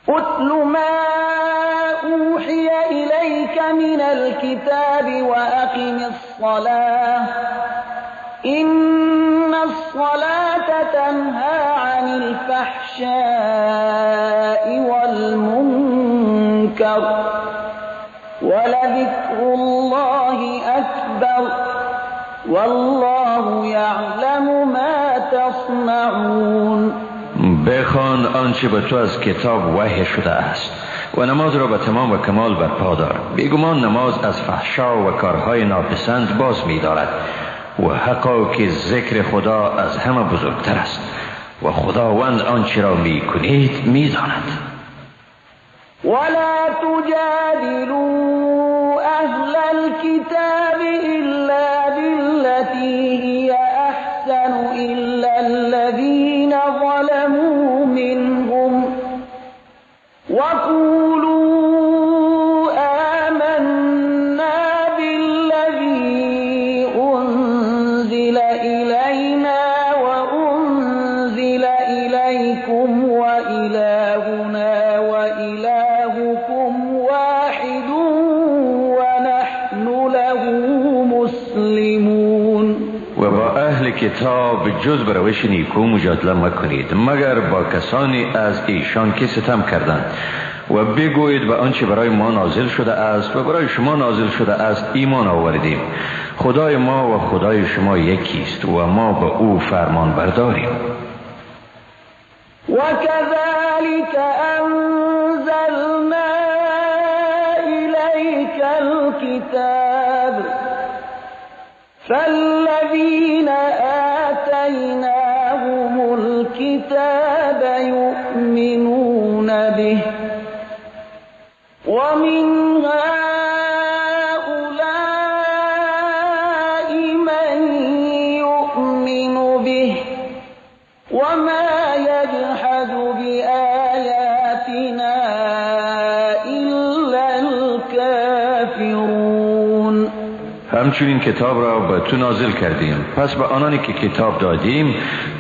اتل ما أوحي إليك من الكتاب وأقم الصلاة إن الصلاة تنهى عن الفحشاء والمنكر ولذكر الله أكبر والله یعلم ما تصنعون. بخوان آنچه به تو از کتاب وحی شده است و نماز را به تمام و کمال برپا دار. بیگمان نماز از فحشا و کارهای ناپسند باز می دارد و حقا که ذکر خدا از همه بزرگتر است و خداوند آنچه را می کنید می داند. ولا تجادلوا أهل الكتاب إلا بالتي هي أحسن إلا الذين ظلموا منهم وقولوا آمنا بالذي أنزل إلينا وأنزل إليكم وإلهنا وإلهكم واحد ونحن له مسلمون. و با اهل کتاب جز به روش نیکو مجادله مکنید مگر با کسانی از ایشان که ستم کردند و بگویید به آنچه برای ما نازل شده است و برای شما نازل شده است ایمان آوردیم. خدای ما و خدای شما یکی است و ما به او فرمان برداریم. وكذلك أنزلنا إليك الكتاب فالذين آتيناهم الكتاب يؤمنون به ومن هؤلاء من يؤمن به وما يجحد بآياتنا إلا الكافرون. همچنین کتاب را به تو نازل کردیم پس به آنانی که کتاب دادیم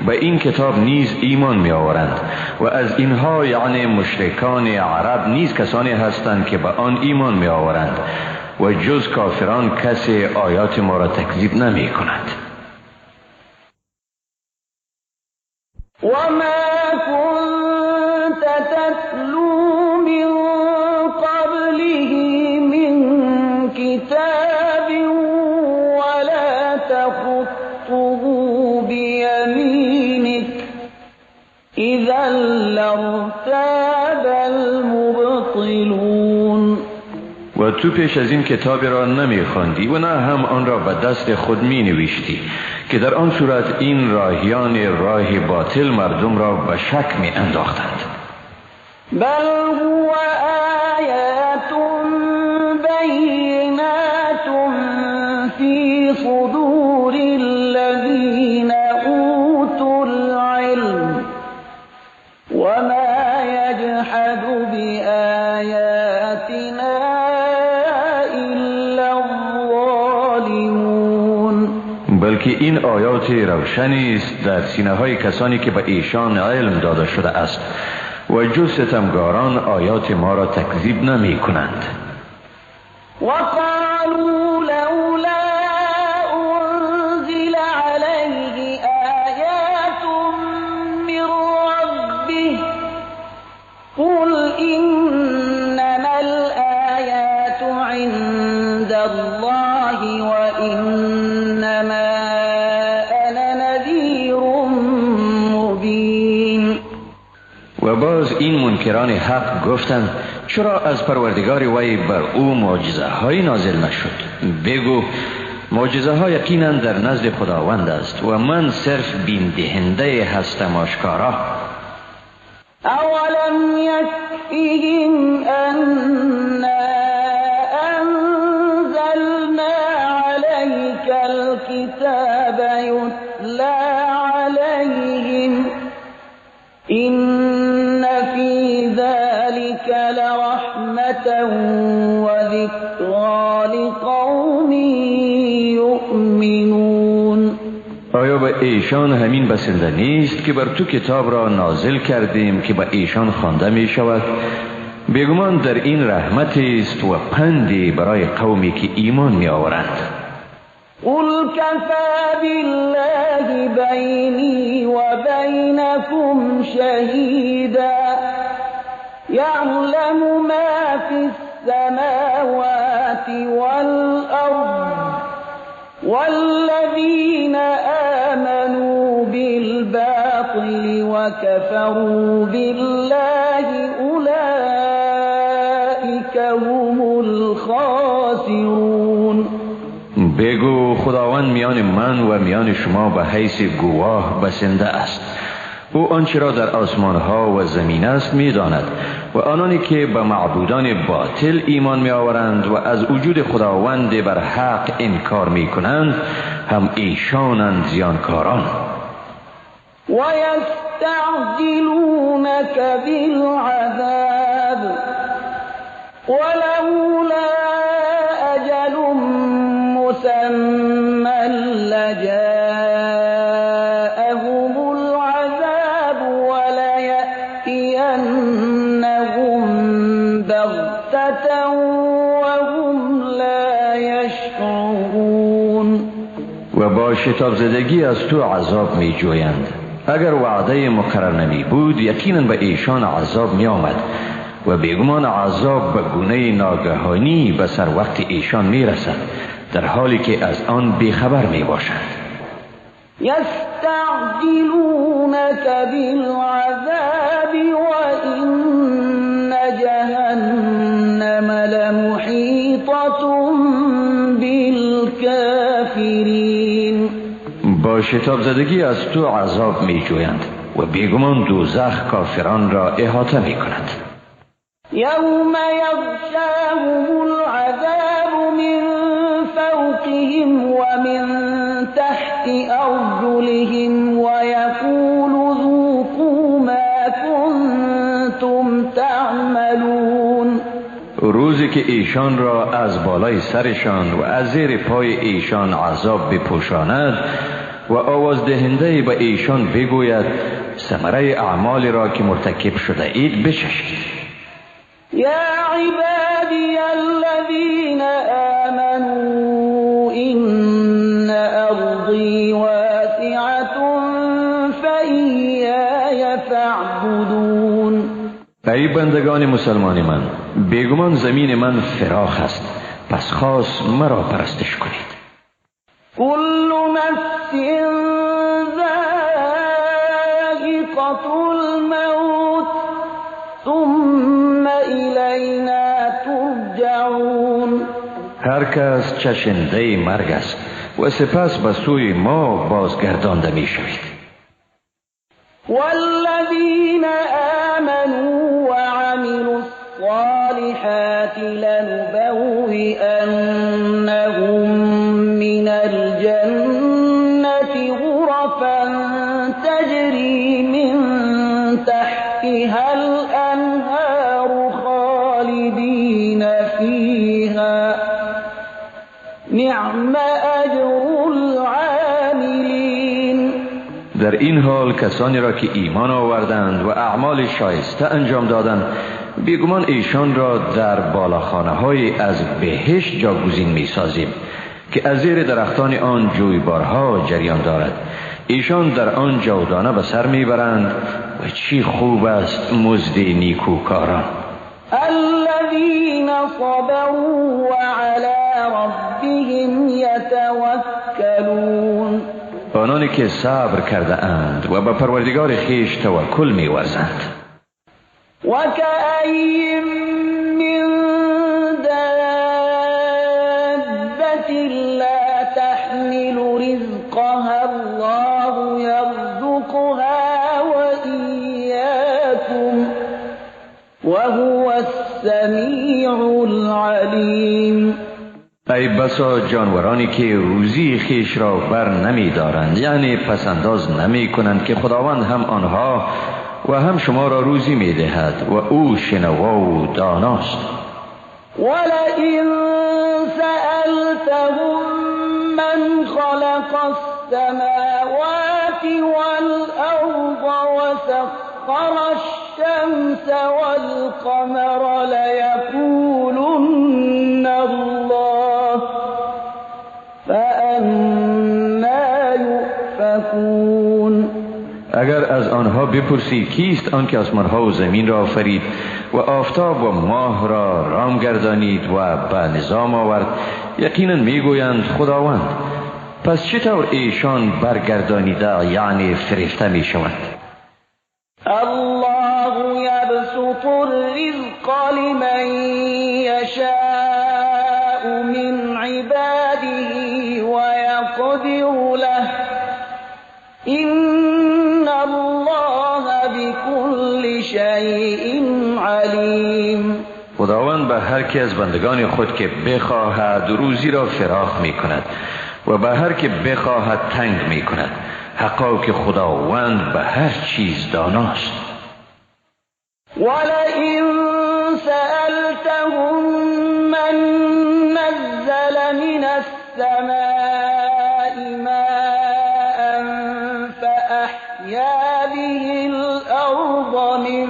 به این کتاب نیز ایمان می آورند و از اینها یعنی مشرکان عرب نیز کسانی هستند که به آن ایمان می آورند و جز کافران کسی آیات ما را تکذیب نمی کند. وما كنت تتلو من قبله من كتاب ولا تخطه بيمينك إذا لارتاب المبطلون. و تو پیش از این کتابی را نمی خواندی و نه هم آن را به دست خود می نوشتی که در آن صورت این راهیان راه باطل مردم را به شک می انداختند. بل هو آیات بینات فی صدور الذین اوتوا العلم وما یجحد بآیاتنا الا الظالمون. بلکه این آیات روشنی است در سینه های کسانی که به ایشان علم داده شده است و جز ستمگاران آیات ما را تکذیب نمی کنند. وقالوا لولا أنزل عليه آيات من ربه قل إنما الآيات عند الله وإنما أنا نذير مبين. و باز این منکران حق گفتند چرا از پروردگار وی بر او معجزه های نازل نشد؟ بگو معجزه ها یقینا در نزد خداوند است و من صرف بین دهنده هستم آشکارا. اولم یکفیهم انا انزلنا علیک الكتاب یتلی علیهم إن في ذلك لرحمة وذكرى لقوم يؤمنون. آیا به ایشان همین بسنده نیست که بر تو کتاب را نازل کردیم که به ایشان خوانده می شود؟ بیگمان در این رحمت است و پندی برای قومی که ایمان می آورند. قل كفى بالله بيني وبينكم شهيدا يعلم ما في السماوات والأرض والذين آمنوا بالباطل وكفروا بالله أولئك هم الخاسرون. بگو خداوند میان من و میان شما به حیث گواه بسنده است. او آنچه را در آسمان ها و زمین است میداند و آنانی که به معبودان باطل ایمان می آورند و از وجود خداوند بر حق انکار می کنند هم ایشانند زیانکاران. و یستعجلونک بالعذاب ولولا اجل مسمى لجاءهم العذاب وليأتينهم بغتة وهم لا يشعرون. و با شتاب زدگی از تو عذاب می جویند. اگر وعده مقرر نمی بود یقینا به ایشان عذاب می آمد و بیگمان عذاب به گونه ناگهانی به سر وقت ایشان می رسد در حالی که از آن بیخبر می باشند. یستعجلونک بالعذاب وإن جهنم لمحیطة بالکافرین. با شتاب زدگی از تو عذاب می جویند و بیگمان دوزخ کافران را احاطه می کند. یوم یغشاهم العذاب من فوقهم ومن تحت أرجلهم ويقول ذوقوا ما كنتم تعملون. روزی که ایشان را از بالای سرشان و از زیر پای ایشان عذاب بپوشاند و آواز دهنده به ایشان بگوید ثمره اعمال را که مرتکب شده اید بچشید. یا عبادی الذین آمنوا إن أرضي واسعة فإياي فاعبدون. ای بندگان مسلمان من، بیگمان زمین من فراخ است، پس خاص مرا پرستش کنید. كل نفس ذائقة الموت ثم إلينا ترجعون. هر کس چشنده مرگ است و سپس به سوی ما بازگردانده می شوید. والذین آمنوا وعملوا الصالحات لنبوئنهم من الجنة غرفا تجري من تحتها الأنهار خالدين فيها نعم أجر العاملين. در این حال کسانی را که ایمان آوردند و اعمال شایسته انجام دادند بیگمان ایشان را در بالاخانه های از بهشت جاگزین می سازیم که از زیر درختان آن جویبارها جریان دارد. ایشان در آن جاودانه به سر می برند و چی خوب است مزد نیکوکاران. الذين صبروا وعلى ربهم يتوكلون. آنانی که صبر کرده اند و به پروردگار خویش توکل می ورزند. وكأين من دابة لا تحمل رزقها الله يرزقها وإياكم وهو السميع العليم. ای بسا جانورانی که روزی خیش را بر نمی دارند، یعنی پسنداز نمی کنند که خداوند هم آنها و هم شما را روزی می دهد و او شنوا و داناست. ولئن سألتهم من خلق السماوات والأرض وسخر الشمس والقمر ليقولن الله فأنا يؤفكون. اگر از آنها بپرسی کیست آنکه آسمانها و زمین را آفرید و آفتاب و ماه را رام گردانید و به نظام آورد، یقینا میگویند خداوند. پس چطور ایشان برگردانیده یعنی فریفته می شوند؟ الله یبسط الرزق لمن یشاء من عباده ويقدر له ان الله بكل شيء علیم. خداوند به هر کی از بندگان خود که بخواهد روزی را فراخ می کند و به هر که بخواهد تنگ می کند. حقا که خداوند به هر چیز داناست. ولئن سألتهم من نزل من السماء ماء فأحيا به الأرض من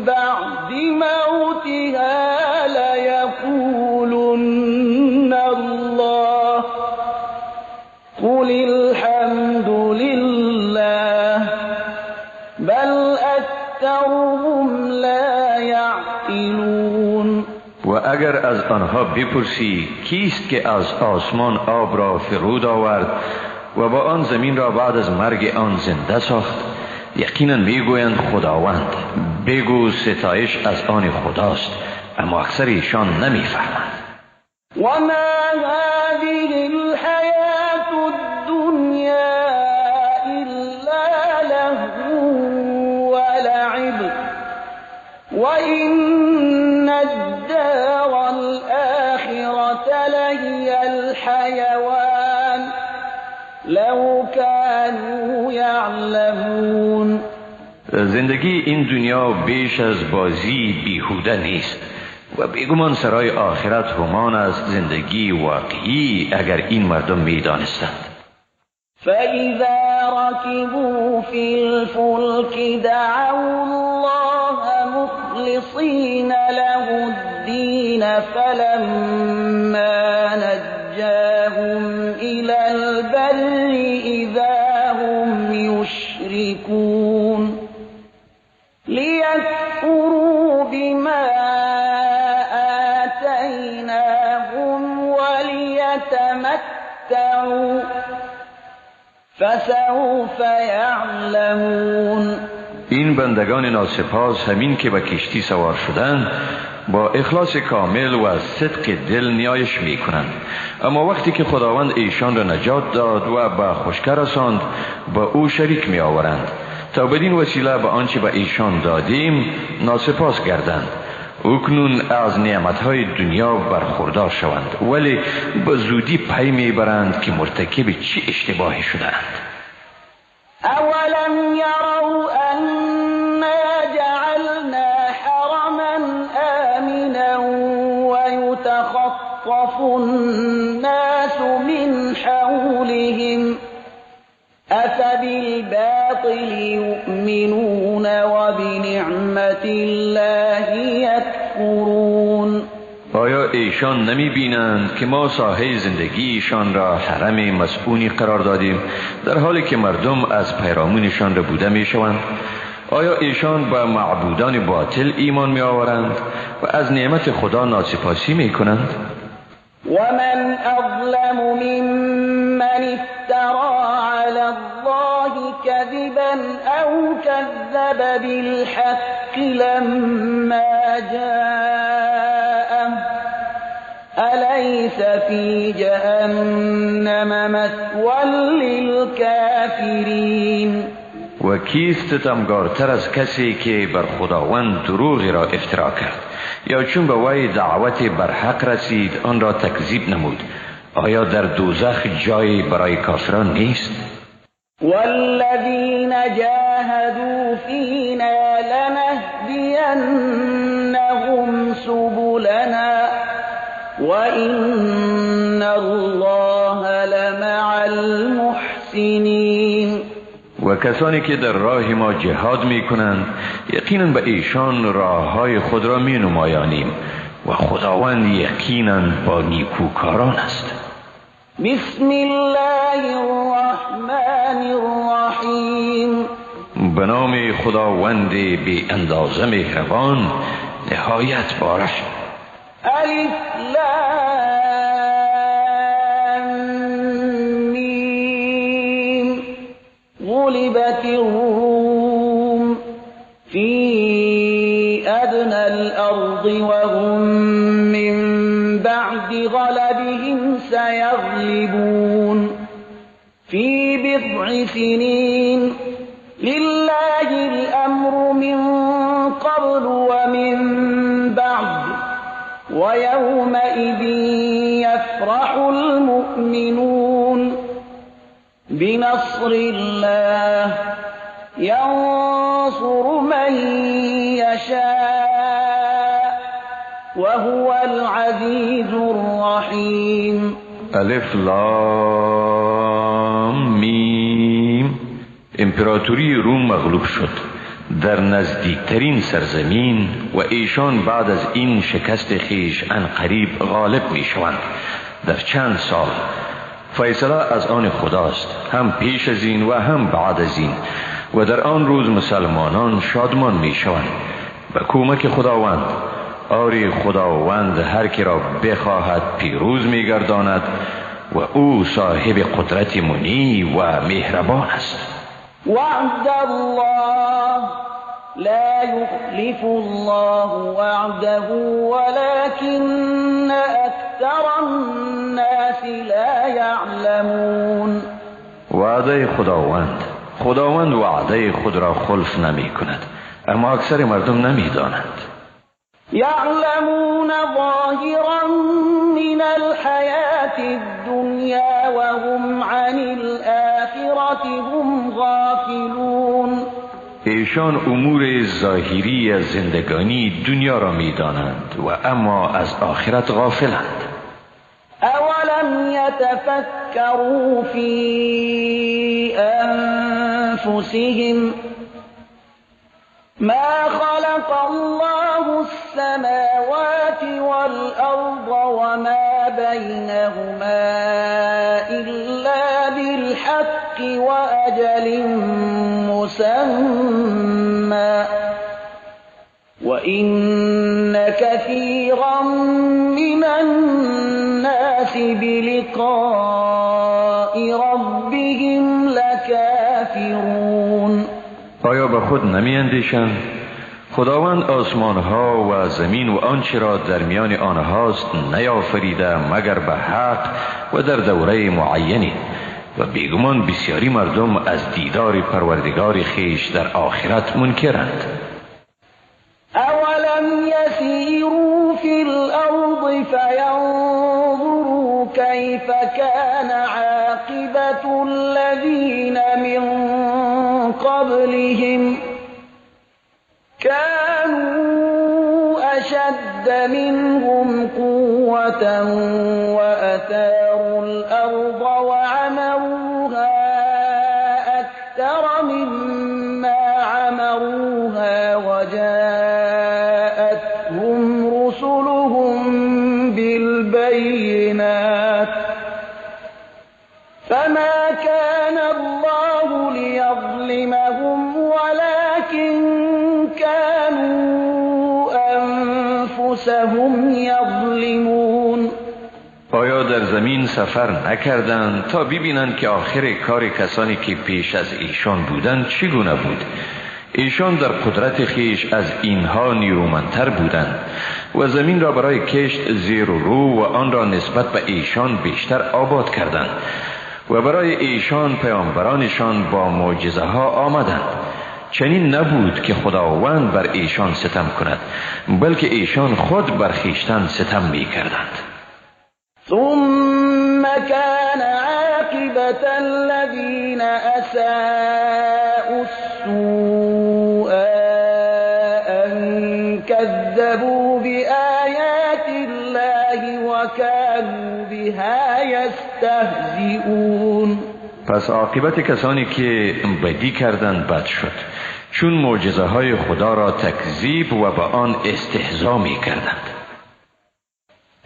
بعد موتها ليقولن الله قل الحمد لله بل أكثرهم لا يعقلون. و اگر از آنها بپرسی کیست که از آسمان آب را فرود آورد و با آن زمین را بعد از مرگ آن زنده ساخت، یقینا میگویند خداوند. بگو ستایش از آن خداست، اما اکثر ایشان نمیفهمند. وما هذه الحياة الدنيا إلا لهو ولعب وإن الدار الآخرة لهي الحيوان لو كانوا يعلمون. زندگی این دنیا بیش از بازی بیهوده نیست و بیگمان سرای آخرت همان از زندگی واقعی اگر این مردم میدانستند. فإذا ركبوا في الفلك دعوا الله مخلصين له الدين فلما نجاهم إلى البر إذا هم يشركون ليكفروا بما آتيناهم وليتمتعوا فسوف يعلمون. این بندگان ناسپاس همین که به کشتی سوار شدند با اخلاص کامل و صدق دل نیایش می کنند، اما وقتی که خداوند ایشان را نجات داد و به خشکی رساند با او شریک می آورند تا بدین وسیله به آنچه به ایشان دادیم ناسپاس گردند. اکنون از نعمتهای دنیا برخوردار شوند ولی به زودی پی میبرند که مرتکب چه اشتباهی شدند. اولم یروا انا جعلنا حرما آمنا ويتخطف الناس من حولهم أفبالباطل يؤمنون وبنعمة الله يكفرون. آیا ایشان نمی بینند که ما ساحه زندگیشان را حرم مسئونی قرار دادیم در حالی که مردم از پیرامونشان را بوده می شوند؟ آیا ایشان به معبودان باطل ایمان می آورند و از نعمت خدا ناسپاسی می کنند؟ ومن أظلم ممن افترى على الله كذبا أو كذب بالحق لما جاءه أليس في جهنم مثوى للكافرين. و کیست ستمگارتر از کسی که بر خداوند دروغی را افترا کرد یا چون به وی دعوت بر حق رسید آن را تکذیب نمود؟ آیا در دوزخ جایی برای کافران نیست؟ والذین جاهدوا فینا لنهدینهم سبلنا وإن الله لمع المحسنین. و کسانی که در راه ما جهاد می کنند یقینا به ایشان راه های خود را می نمایانیم و خداوند یقینا با نیکوکاران است. بسم الله الرحمن الرحیم. به نام خداوند بی اندازه مهربان نهایت بارش. الف لام میم. غلبت الروم فی ادنى الارض وهم من بعد غلبهم سيغلبون في بضع سنين لله الأمر من قبل ومن بعد ويومئذ يفرح المؤمنون بنصر الله ينصر من يشاء وهو العزيز الرحيم. الف لام میم. امپراتوری روم مغلوب شد در نزدیکترین سرزمین و ایشان بعد از این شکست خیش عنقریب غالب می شوند. در چند سال فیصله از آن خداست، هم پیش از این و هم بعد از این، و در آن روز مسلمانان شادمان می شوند به کمک خداوند. آری خداوند هر کی را بخواهد پیروز می گرداند و او صاحب قدرت منی و مهربان است. وعد الله لا يخلف الله وعده ولكن أكثر الناس لا يعلمون. وعده خداوند وعده خود را خلف نمی کند، اما اکثر مردم نمی دانند. يعلمون ظاهرا من الحياة الدنيا وهم عن الآخرة هم غافلون. ایشان امور ظاهری از زندگانی دنیا را می دانند و اما از آخرت غافلند. اولم يتفكروا في أنفسهم ما خلق الله السماوات والأرض وما بينهما إلا بالحق وأجل مسمى وإن كثيرا من الناس بلقاء ربهم لكافرون. آیا به خود نمی اندیشند؟ خداوند آسمان ها و زمین و آنچه را در میان آنهاست نیافریده مگر به حق و در دوره معینی، و بیگمان بسیاری مردم از دیدار پروردگار خیش در آخرت منکرند. اولم يسيروا في الأرض فينظروا كيف كان عاقبة الذين من قبلهم كانوا أشد منهم قوة وأثاروا الأرض وعمروها أكثر مما عمروها وجاءتهم رسلهم بالبينات فما كان الله ليظلمهم ولكن كانوا أنفسهم يظلمون. آیا در زمین سفر نکردند تا ببینند که آخر کار کسانی که پیش از ایشان بودند چگونه بود؟ ایشان در قدرت خیش از اینها نیرومندتر بودند و زمین را برای کشت زیر و رو و آن را نسبت به ایشان بیشتر آباد کردند و برای ایشان پیامبرانشان با معجزه ها آمدند. چنین نبود که خداوند بر ایشان ستم کند، بلکه ایشان خود بر خیشتن ستم می کردند. ثم كان عاقبة الذين أساءوا السوء أن كذبوا بآيات الله وكانوا بها يستهزئون. پس عاقبت کسانی که بدی کردند بد شد، چون معجزه های خدا را تکذیب و به آن استهزا می کردند.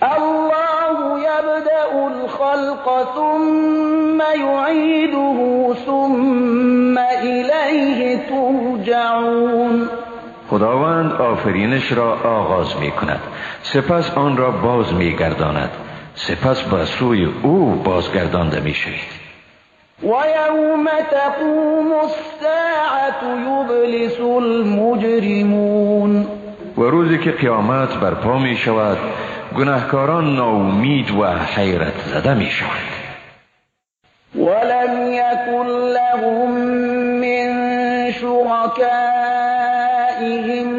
الله یبدأ الخلق ثم یعیده ثم الیه ترجعون. خداوند آفرینش را آغاز می کند، سپس آن را باز می گرداند، سپس به سوی او بازگردانده می شوید. وَيَوْمَ تَقُومُ السَّاعَةُ يُبْلِسُ الْمُجْرِمُونَ. و روزی که قیامت برپا می شود، گناهکاران ناامید و حیرت زده می شوند. وَلَمْ يَكُنْ لَهُم مِّن شُرَكَائِهِمْ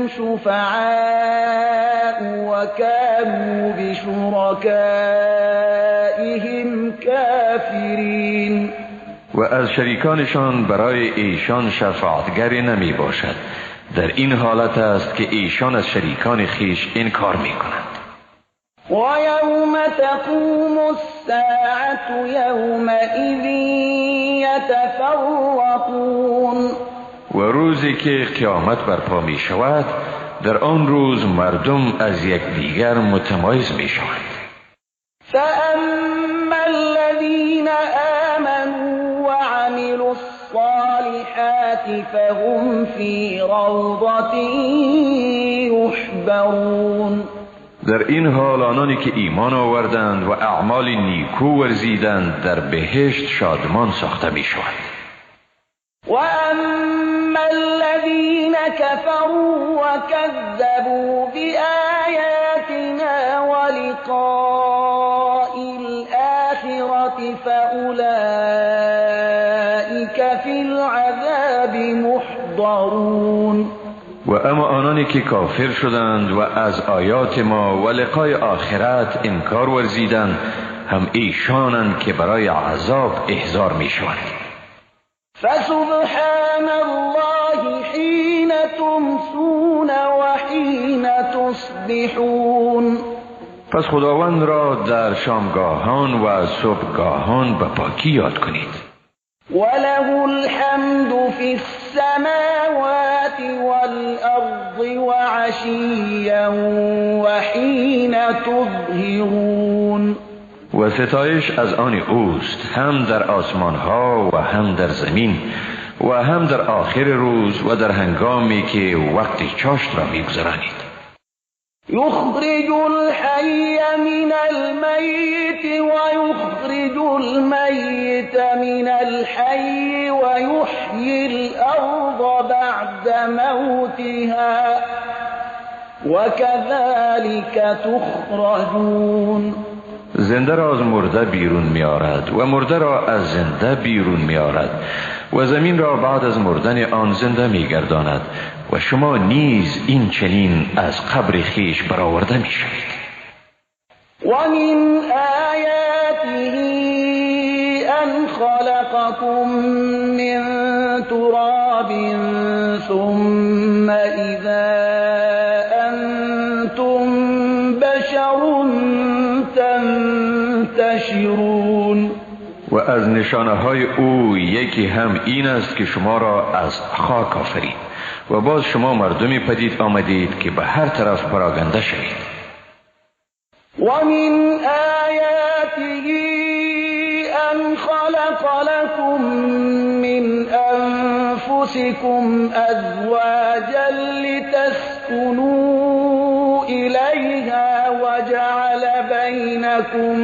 شُفَعَاءُ وَكَانُوا بِشُرَكَائِهِمْ كَافِرِينَ. و از شریکانشان برای ایشان شفاعتگری نمی باشد. در این حالت است که ایشان از شریکان خیش انکار می کنند. و یوم تقوم الساعة یومئذ یتفرقون. و روزی که قیامت برپا می شود، در آن روز مردم از یکدیگر متمایز می شوند. فأما الذين آمنوا وعملوا الصالحات فهم في روضة يحبرون. در این حال آنانی که ایمان آوردند و اعمال نیکو ورزیدند در بهشت شادمان ساخته می شوند. وأما الذين كفروا وكذبوا بآياتنا ولقاء الآخرة فأولئك في العذاب محضرون. و اما آنانی که کافر شدند و از آیات ما و لقای آخرت انکار ورزیدند، هم ایشانند که برای عذاب احضار می شوند. فسبحان الله حين تمسون وحين تصبحون. پس خداوند را در شامگاهان و صبحگاهان به پاکی یاد کنید. وله الحمد في السماوات والأرض وعشيا وحين تظهرون. و ستایش از آن اوست، هم در آسمان ها و هم در زمین و هم در آخر روز و در هنگامی که وقت چاشت را می‌گذرانید. يخرج الحي من الميت ويخرج الميت من الحي ويحيي الأرض بعد موتها وكذلك تخرجون. زنده را از مرده بیرون می آرد و مرده را از زنده بیرون می آرد و زمین را بعد از مردن آن زنده می گرداند و شما نیز این چنین از قبر خیش برآورده می شوید. و من آیاته ان خلقكم من تراب ثم اذا انتم بشر تنتشرون. و از نشانه های او یکی هم این است که شما را از خاک آفرید و باز شما مردمی پدید آمدید که به هر طرف پراگنده شوید. و من آیاته ان خلق لكم من انفسكم ازواجا لتسكنوا الیها وجعل بینکم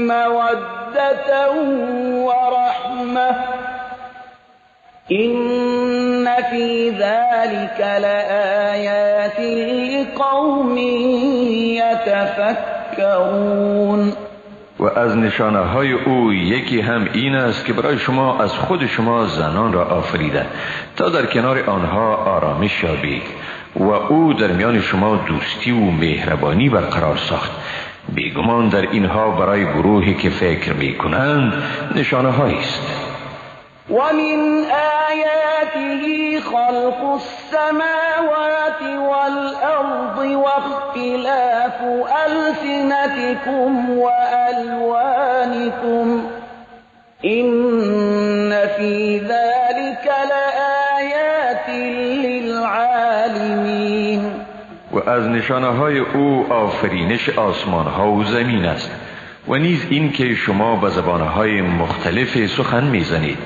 مودة ورحمة إن في ذلك لآيات لقوم يتفكرون. و از نشانه های او یکی هم این است که برای شما از خود شما زنان را آفریده تا در کنار آنها آرامش یابید و او در میان شما دوستی و مهربانی برقرار ساخت. بیگمان در اینها برای گروهی که فکر می کنند نشانه هایی است. و من آیاته خلق السماوات والأرض واختلاف ألسنتكم وألوانكم إن و از نشانه های او آفرینش آسمان ها و زمین است و نیز این که شما به زبان های مختلف سخن میزنید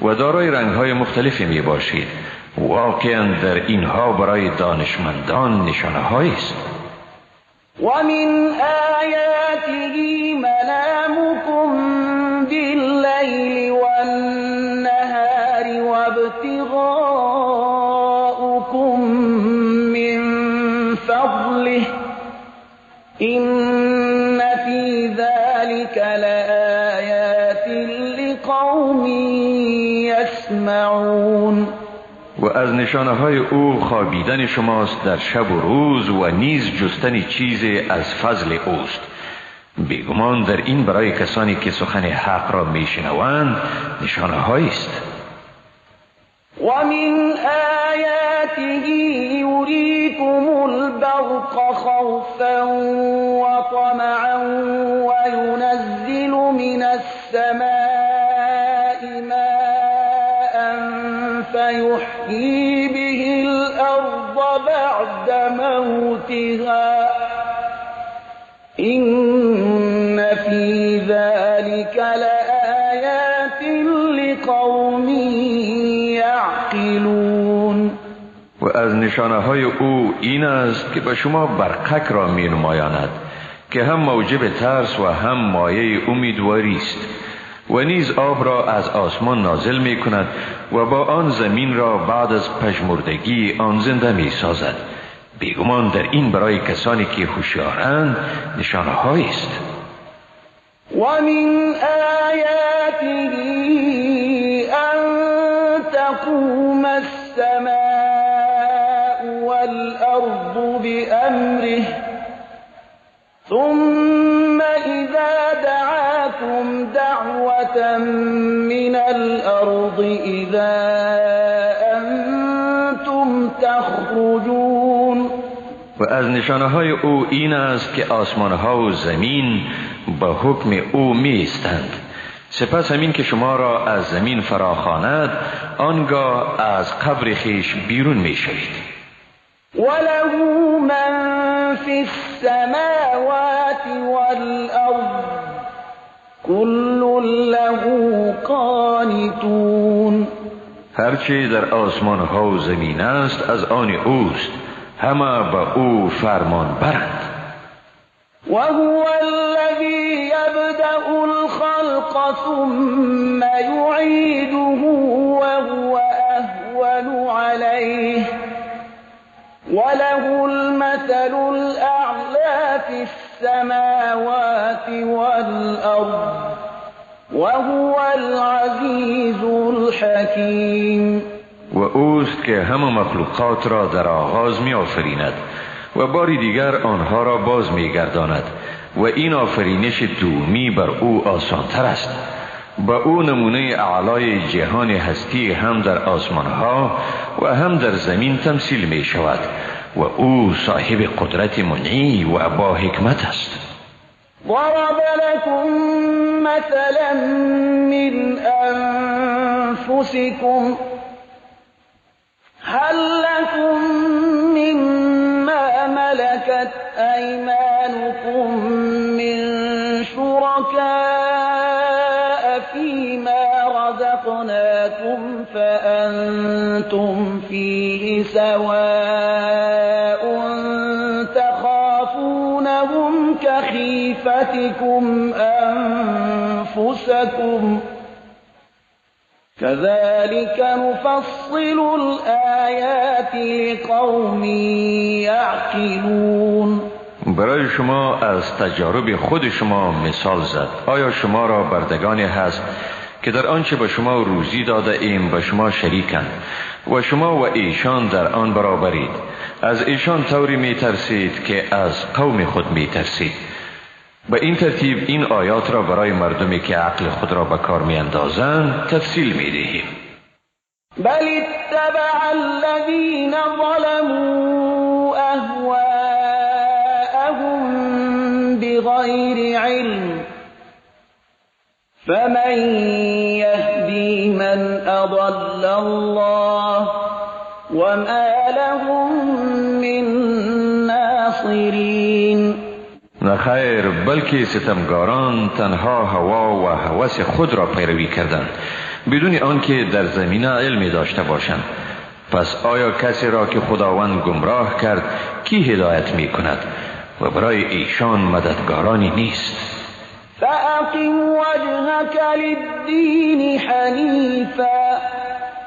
و دارای رنگ های مختلفی می باشید. واقعا در اینها برای دانشمندان نشانه هایی است. ومن آیاته منامكم باللیل والنهار وابتغاؤكم من فضله إن في ذلك لآیات لقوم يسمعون. و از نشانه های او خوابیدن شماست در شب و روز و نیز جستن چیز از فضل اوست. بیگمان در این برای کسانی که سخن حق را میشنوند نشانه هایی است. ومن آیاته یریکم البرق خوفا وطمعا وینزل من السماء ماء فيحيي به الأرض بعد موتها إن في ذلك لآيات لقوم یعقلون. و از نشانه های او این است که به شما برقک را می نمایاند که هم موجب ترس و هم مایه امیدواری است و نیز آب را از آسمان نازل می کند و با آن زمین را بعد از پژمردگی آن زنده می سازد. بیگمان در این برای کسانی که هوشیارند نشانه هایی است. ومن آیاته أن تقوم السماء والأرض بأمره ثم إذا دعاكم دعوة من الأرض إذا أنتم تخرجون. و از نشانه های او این است که آسمان ها و زمین با حکم او می ایستند. سپس همین که شما را از زمین فراخواند آنگاه از قبر خیش بیرون می شوید. وله من في السماوات والأرض كل له قانتون. هرچه در آسمان ها و زمین است از آن اوست، همه به او فرمان برند. وهو الذي يبدأ الخلق ثم يعيده وهو أهون عليه وله المثل الأعلى في السماوات والأرض وهو العزيز الحكيم. و اوست که همه مخلوقات را در آغاز می آفریند و باری دیگر آنها را باز می گرداند و این آفرینش دومی بر او آسانتر است. با او نمونه اعلای جهان هستی هم در آسمان ها و هم در زمین تمثیل می شود و او صاحب قدرت منعی و با حکمت است. ضرب لكم مثلا من أنفسكم هل لكم مما ملكت أيمانكم من شركاء فيما رزقناكم فأنتم فيه سواء تخافونهم كخيفتكم أنفسكم كذلك نفصل الآيات لقوم یعقلون. برای شما از تجارب خود شما مثال زد. آیا شما را بردگانی هست که در آنچه به شما روزی داده ایم به شما شریکند و شما و ایشان در آن برابرید؟ از ایشان طوری می ترسید که از قوم خود می ترسید. به این ترتیب این آیات را برای مردمی که عقل خود را به کار می اندازند تفصیل می دهیم. بل اتبع الذين ظلموا أهواءهم بغير علم فمن يهدي من أضل الله وما لهم من ناصرين. نه خیر، بلکه ستمگاران تنها هوا و هوس خود را پیروی کردند بدون آنکه در زمینه علمی داشته باشند. پس آیا کسی را که خداوند گمراه کرد کی هدایت می کند و برای ایشان مددگارانی نیست؟ فأقم وجهك للدين حنيفا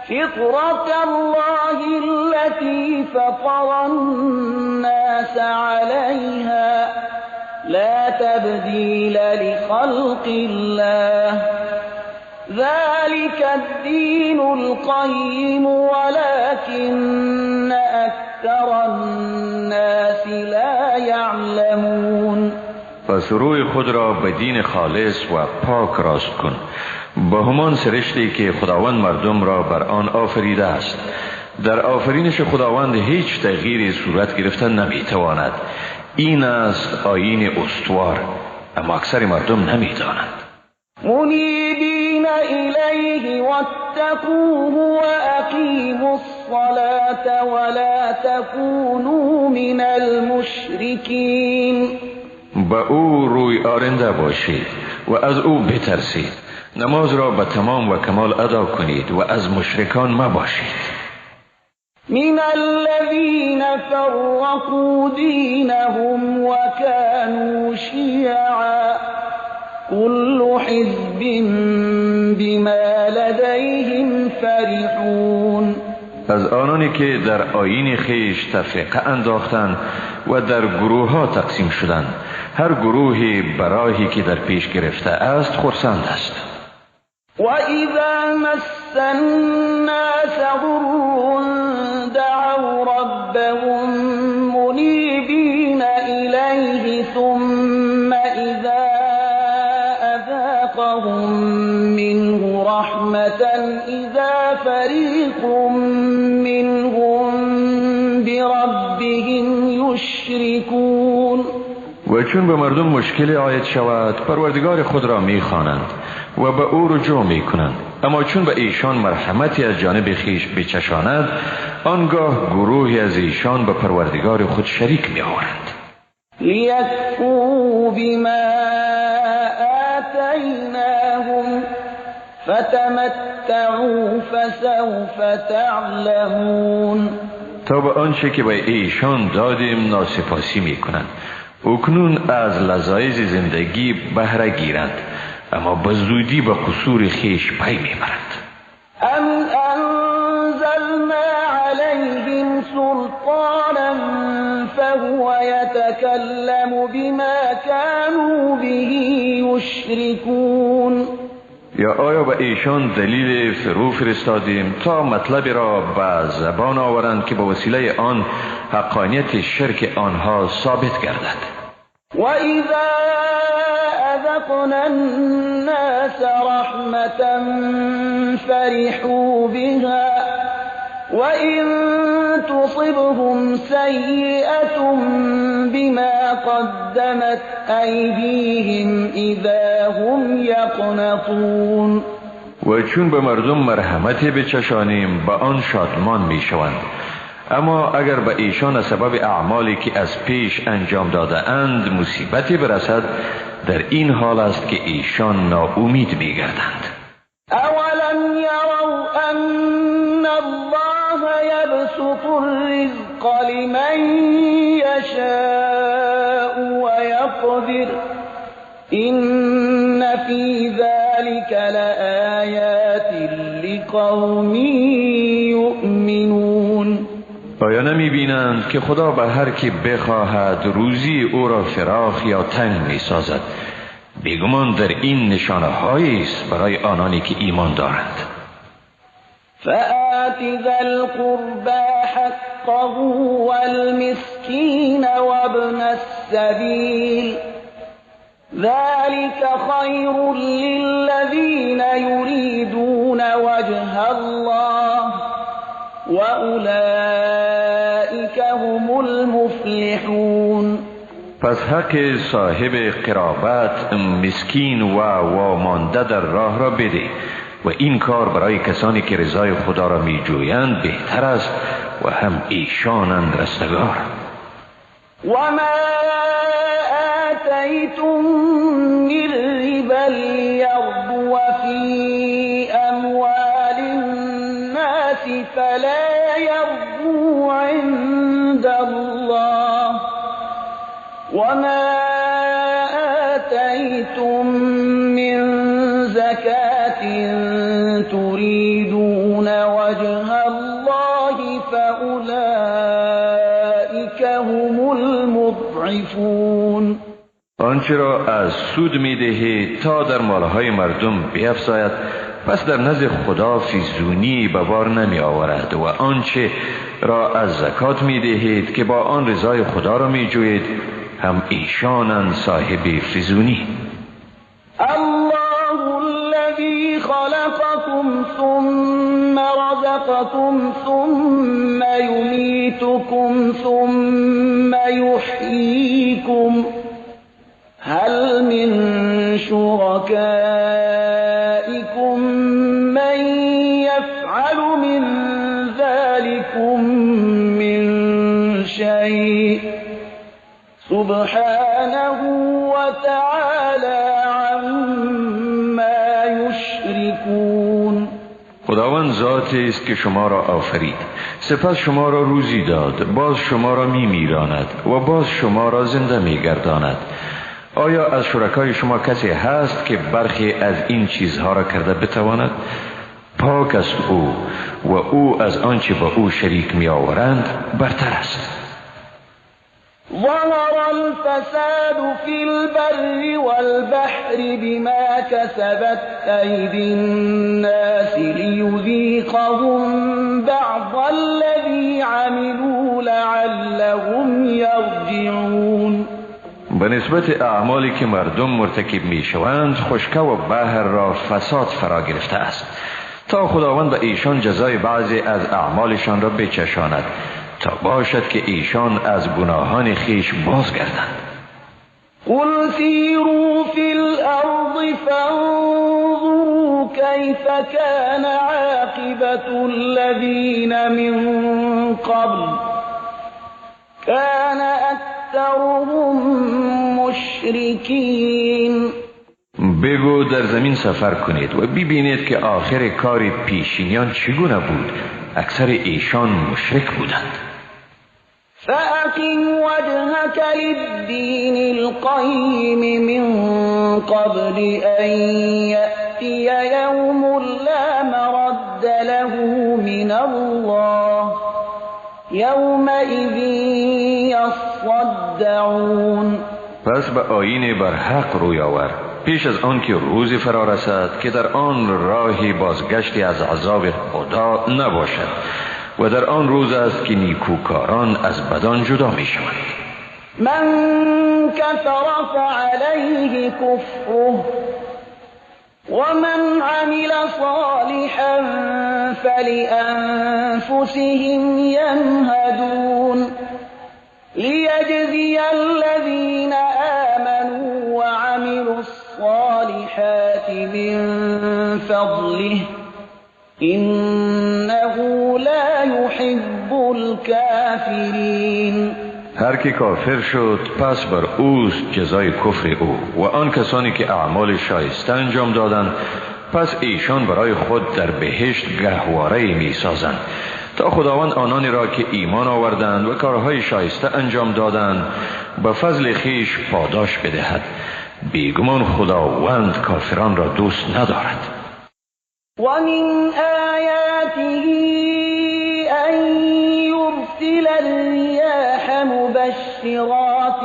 فطرة الله التي فطر الناس عليها لا تبديل لخلق الله ذلك الدين القيم ولكن أكثر الناس لا يعلمون. پس روی خود را به دین خالص و پاک راست کن با همان سرشتی که خداوند مردم را بر آن آفریده است. در آفرینش خداوند هیچ تغییری صورت گرفتن نمیتواند. این است آیین استوار، اما اکثر مردم نمیدانند. منیبین الیه واتقوه واقیموا الصلاة ولا تکونوا من المشرکین. به او روی آرنده باشید و از او بترسید. نماز را به تمام و کمال ادا کنید و از مشرکان مباشید. من الذين فرقوا دينهم وكانوا شيعا كل حزب بما لديهم فرحون. از آنانی که در آیین خیش تفرقه انداختند و در گروه ها تقسیم شدند، هر گروهی براهی که در پیش گرفته است خرسند است. وَإِذَا مَسَّ النَّاسَ ضُرٌّ دَعَوْا رَبَّهُم مُنِيبِينَ إِلَيْهِ ثُمَّ إِذَا أَذَاقَهُم مِّنْهُ رَحْمَةً إِذَا فَرِيقٌ مِّنْهُم بِرَبِّهِمْ يُشْرِكُونَ. و چون به مردم مشکلی عاید شود پروردگار خود را می‌خوانند و به او رجوع می‌کنند، اما چون به ایشان مرحمتی از جانب خیش بچشاند آنگاه گروهی از ایشان به پروردگار خود شریک می‌آورند. لیکفروا بما آتیناهم فتمتعوا فسوف تعلمون. تا به آنچه که به ایشان دادیم ناسپاسی می‌کنند. اکنون از لذایز زندگی بهره گیرند، اما به زودی به قصور خیش پی میبرند. ام انزلنا علیهم سلطانا فهو یتکلم بما كانوا به یشرکون. یا آیا به ایشان دلیل فرو فرستادیم تا مطلبی را به زبان آورند که به وسیله آن حقانیت شرک آنها ثابت گردد؟ وَإِذَا أَذَقْنَا النَّاسَ رَحْمَةً فَرِحُوا بِهَا وَإِن تُصِبْهُمْ سَيِّئَةٌ بِمَا قَدَّمَتْ أَيْدِيهِمْ إِذَا هُمْ يَقْنَطُونَ. و چون به مردم مرحمتی بچشانیم به آن شادمان میشوند، اما اگر به ایشان سبب اعمالی که از پیش انجام داده اند مصیبتی برسد در این حال است که ایشان ناامید میگردند. اولم یروا ان الله یبسط الرزق لمن یشاء و یقدر این فی ذلک لآیات لقوم یؤمنون. آیا نمی بینند که خدا به هر کی بخواهد روزی او را فراخ یا تنگ می سازد؟ بیگمان در این نشانه هایی است برای آنانی که ایمان دارند. فآت ذا القربى حقه والمسكين وابن السبيل ذلك خير للذين يريدون وجه الله وأولئك هم المفلحون. پس حق صاحب قرابت، مسکین و وامانده در راه را بده و این کار برای کسانی که رضای خدا را می جویند بهتر است و هم ایشانند رستگار. وما آتيتم من ربا ليربو في أموال الناس فلا يربو عند الله، وما آتيتم من زكاة تريدون وجه الله فأولئك هم المضعفون. آنچه را از سود می دهید تا در مالهای مردم بیفزاید، پس در نزد خدا فیزونی به بار نمی آورد، و آنچه را از زکات می دهید که با آن رضای خدا را می جوید، هم ایشانند صاحب فیزونی. الله الذي خلقكم ثم رزقكم ثم يميتكم ثم يحييكم، هل من شركائكم من يفعل من ذلكم من شيء؟ سبحانه وتعالى عما يشركون. خداوند ذاتی است که شما را آفرید، سپس شما را روزی داد، باز شما را می میراند و باز شما را زنده می گرداند. آیا از شرکای شما کسی هست که برخی از این چیزها را کرده بتواند؟ پاک است او و او از آنچه با او شریک می آورند برتر است. ظهر الفساد في البر والبحر بما كسبت أيدي الناس ليذيقهم بعض الذي عملوا لعلهم يرجعون. به نسبت اعمالی که مردم مرتکب می شوند، خشکی و بحر را فساد فرا گرفته است تا خداوند به ایشان جزای بعضی از اعمالشان را بچشاند، تا باشد که ایشان از گناهان خیش بازگردند. قل سیروا فی الارض فانظروا کیف کان عاقبة الذین من قبل کان اکثرهم مشرکین. بگو در زمین سفر کنید و ببینید که آخر کار پیشینیان چگونه بود. اکثر ایشان مشرک بودند. فأقم وجهك للدين القيم من قبل أن يأتي يوم لا مرد له من الله يومئذ يصدعون. پس به آیین برحق روی آور پیش از آن که روزی فرا رسد که در آن راهی بازگشتی از عذاب خدا نباشد، و در آن روز است که نیکوکاران از بدان جدا می شوند. من کفر فعلیه کفره ومن عمل صالحا فلأنفسهم يمهدون لیجزی الذین آمنوا وعملوا الصالحات من فضله إنه لا يحب الكافرین. هر که کافر شد پس بر اوست جزای کفر او، و آن کسانی که اعمال شایسته انجام دادند پس ایشان برای خود در بهشت گهواره می سازند تا خداوند آنانی را که ایمان آوردند و کارهای شایسته انجام دادند به فضل خیش پاداش بدهد. بیگمان خداوند کافران را دوست ندارد. ومن آياته أن يرسل الرياح مبشرات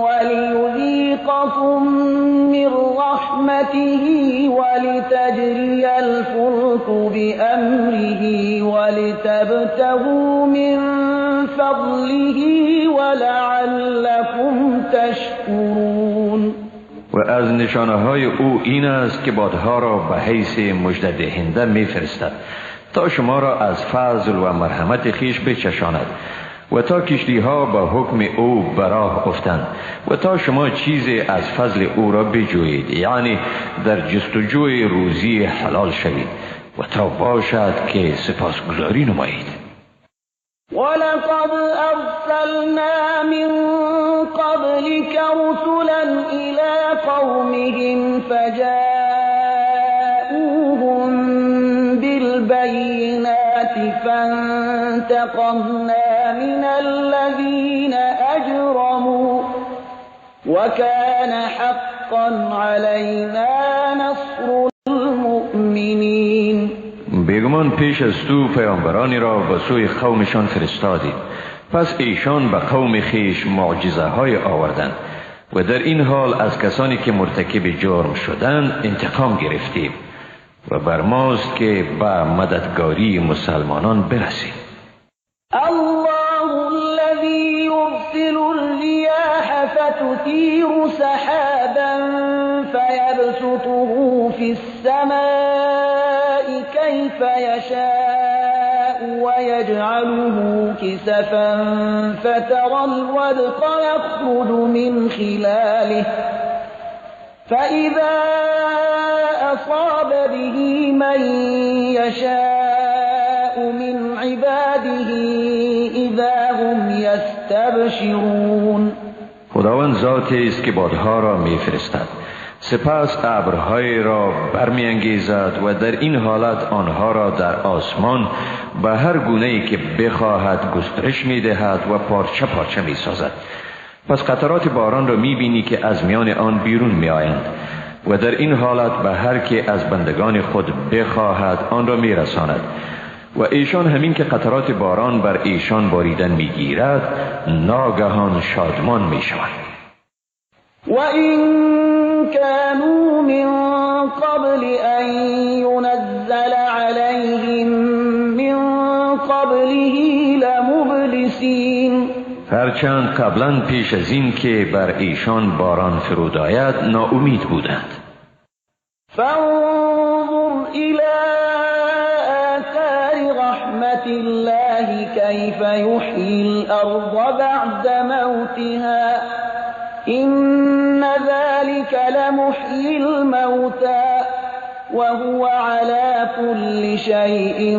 وليذيقكم من رحمته ولتجري الفلك بأمره ولتبتغوا من فضله ولعلكم تشكرون. و از نشانه‌های او این است که بادها را به حیث مژده دهنده می‌فرستد تا شما را از فضل و مرحمت خیش بچشاند و تا کشتی‌ها به حکم او به راه افتند و تا شما چیزی از فضل او را بجویید، یعنی در جستجوی روزی حلال شوید و تا باشد که سپاسگزاری نمایید. ولقد أرسلنا من قبلك رسلا إلى قومهم فجاءوهم بالبينات فانتقمنا من الذين أجرموا وكان حقا علينا نصر المؤمنین. بیگمان پیش از تو پیامبرانی را به سوی قومشان فرستادید، پس ایشان به قوم خیش معجزه های آوردند و در این حال از کسانی که مرتکب جرم شدند انتقام گرفتیم و بر ماست که به مددگاری مسلمانان برسیم. الله الذي يرسل الرياح فتثير سحابا فيبسطه في السماء كيف يشاء ويجعله كسفا فترى الودق يخرج من خلاله فإذا أصاب به من يشاء من عباده إذا هم يستبشرون. خداوند ذاتی است که بادها را میفرستد، سپس ابرهای را برمیانگیزد و در این حالت آنها را در آسمان به هر گونه‌ای که بخواهد گسترش میدهد و پارچه پارچه میسازد. پس قطرات باران را میبینی که از میان آن بیرون میآیند و در این حالت به هر که از بندگان خود بخواهد آن را میرساند و ایشان همین که قطرات باران بر ایشان باریدن میگیرد ناگهان شادمان میشوند. و این كانوا من قبل ان ينزل عليهم من قبله لمبلسین. هرچند قبلا پیش از این که بر ایشان باران فرود آید ناامید بودند. فانظر الى آثار رحمت الله كيف يحيي الارض بعد موتها إن ذلك لمحيي الموتى وهو على كل شيء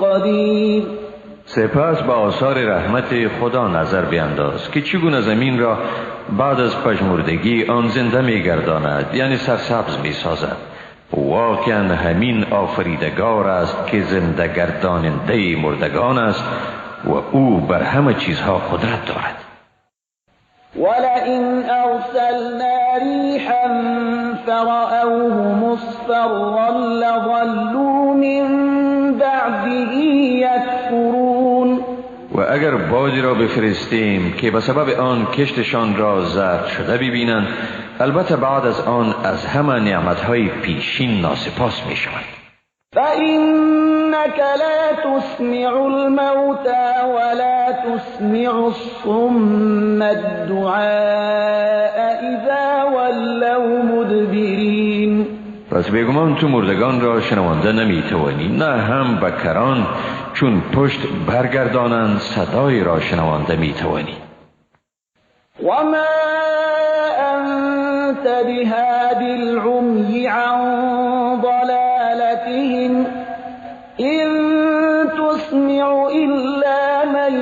قدیر. سپس به آثار رحمت خدا نظر بینداز که چگونه زمین را بعد از پژمردگی آن زنده میگرداند، یعنی سرسبز میسازد. واقعا همین آفریدگار است که زنده گرداننده مردگان است و او بر همه چیزها قدرت دارد. ولئن أرسلنا ريحا فرأوه مصفرا لظلوا من بعده يكفرون. و اگر بادی را بفرستیم که به سبب آن کشتشان را زرد شده ببینند، البته بعد از آن از همه نعمتهای پیشین ناسپاس می شوند. فإنك لا تسمع الموتى ولا تسمع الصم الدعاء إذا ولوا مدبرين. پس بیگمان تو مردگان را شنوانده نمیتوانی، نه هم بکران چون پشت برگردانند صدای را شنوانده میتوانی. وما أنت بهاد العمي عن ضلالتهم إن تسمع إلا من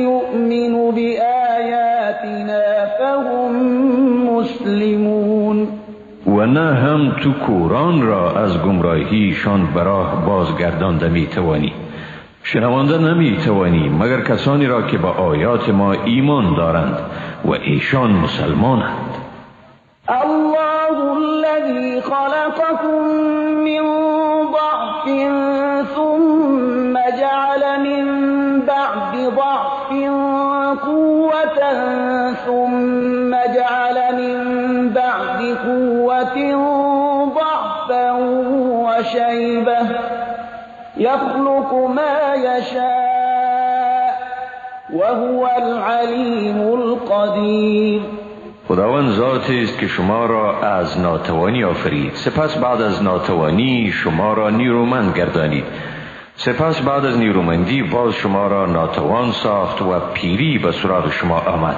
يؤمن بآياتنا فهم مسلمون. و نه هم تو کوران را از گمراهیشان براه بازگردانده میتوانی، شنوانده نمیتوانی مگر کسانی را که با آیات ما ایمان دارند و ایشان مسلمانند. الله الذي خلقكم من ضعف ثم جعل من بعد ضعف قوة ثم جعل من بعد قوة ضعفا وشيبة يخلق ما يشاء وهو العليم القدير. خداوند ذاتی است که شما را از ناتوانی آفرید، سپس بعد از ناتوانی شما را نیرومند گردانید، سپس بعد از نیرومندی باز شما را ناتوان ساخت و پیری به سراغ شما آمد.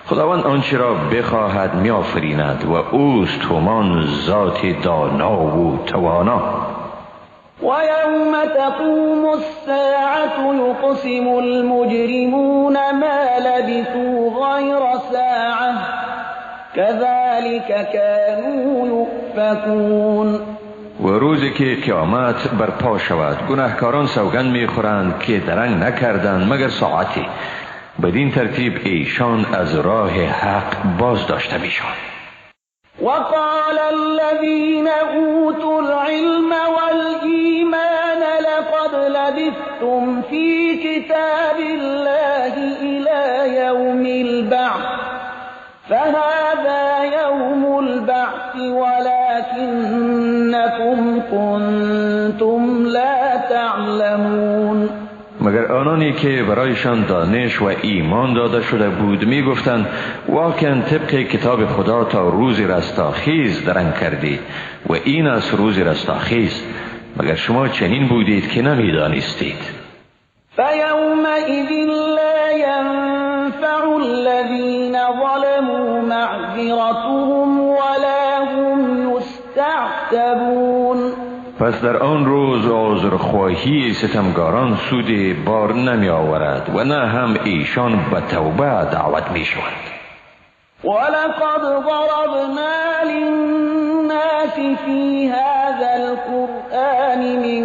خداوند آنچه را بخواهد می آفریند و اوست همان ذات دانا و توانا. ويوم تقوم الساعة يقسم المجرمون ما لبثوا غير ساعة كذلك كانوا يؤفكون. و روزی که قیامت برپا شود گناهکاران سوگند میخورند که درنگ نکردند مگر ساعتی، بدین ترتیب ایشان از راه حق باز داشته میشوند. وقال الذين أوتوا العلم والإيمان لقد لبثتم في كتاب الله إلى يوم البعث فهذا يوم البعث ولكنكم كنتم لا تعلمون. مگر آنانی که برایشان دانش و ایمان داده شده بود می گفتند واقعا طبق کتاب خدا تا روز رستاخیز درنگ کردید و این است روز رستاخیز، مگر شما چنین بودید که نمی دانستید. فیومئذ لا ينفع الذین ظلموا معذرتهم ولا هم یستعتبون. پس در آن روز عذرخواهی ستمگاران سودی بار نمی آورد و نه هم ایشان به توبه دعوت می شوند. ولقد ضربنا للناس في هذا القرآن من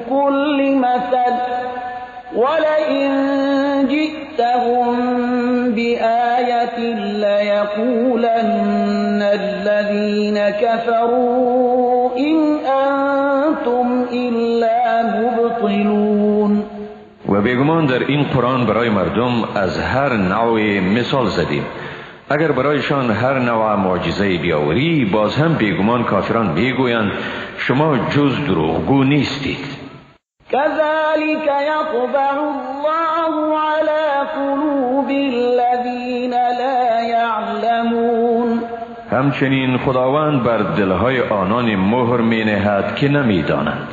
كل مثل ولئن جئتهم بآية ليقولن الذين كفروا إن أنتم إلا مبطلون. و بیگمان در این قرآن برای مردم از هر نوع مثال زدیم. اگر برایشان هر نوع معجزه بیاوری باز هم بیگمان کافران میگویند شما جز دروغگو نیستید. كذلك يطبع الله على قلوب الذين لا يعلمون. همچنین خداوند بر دلهای آنان مهر می نهد که نمی دانند.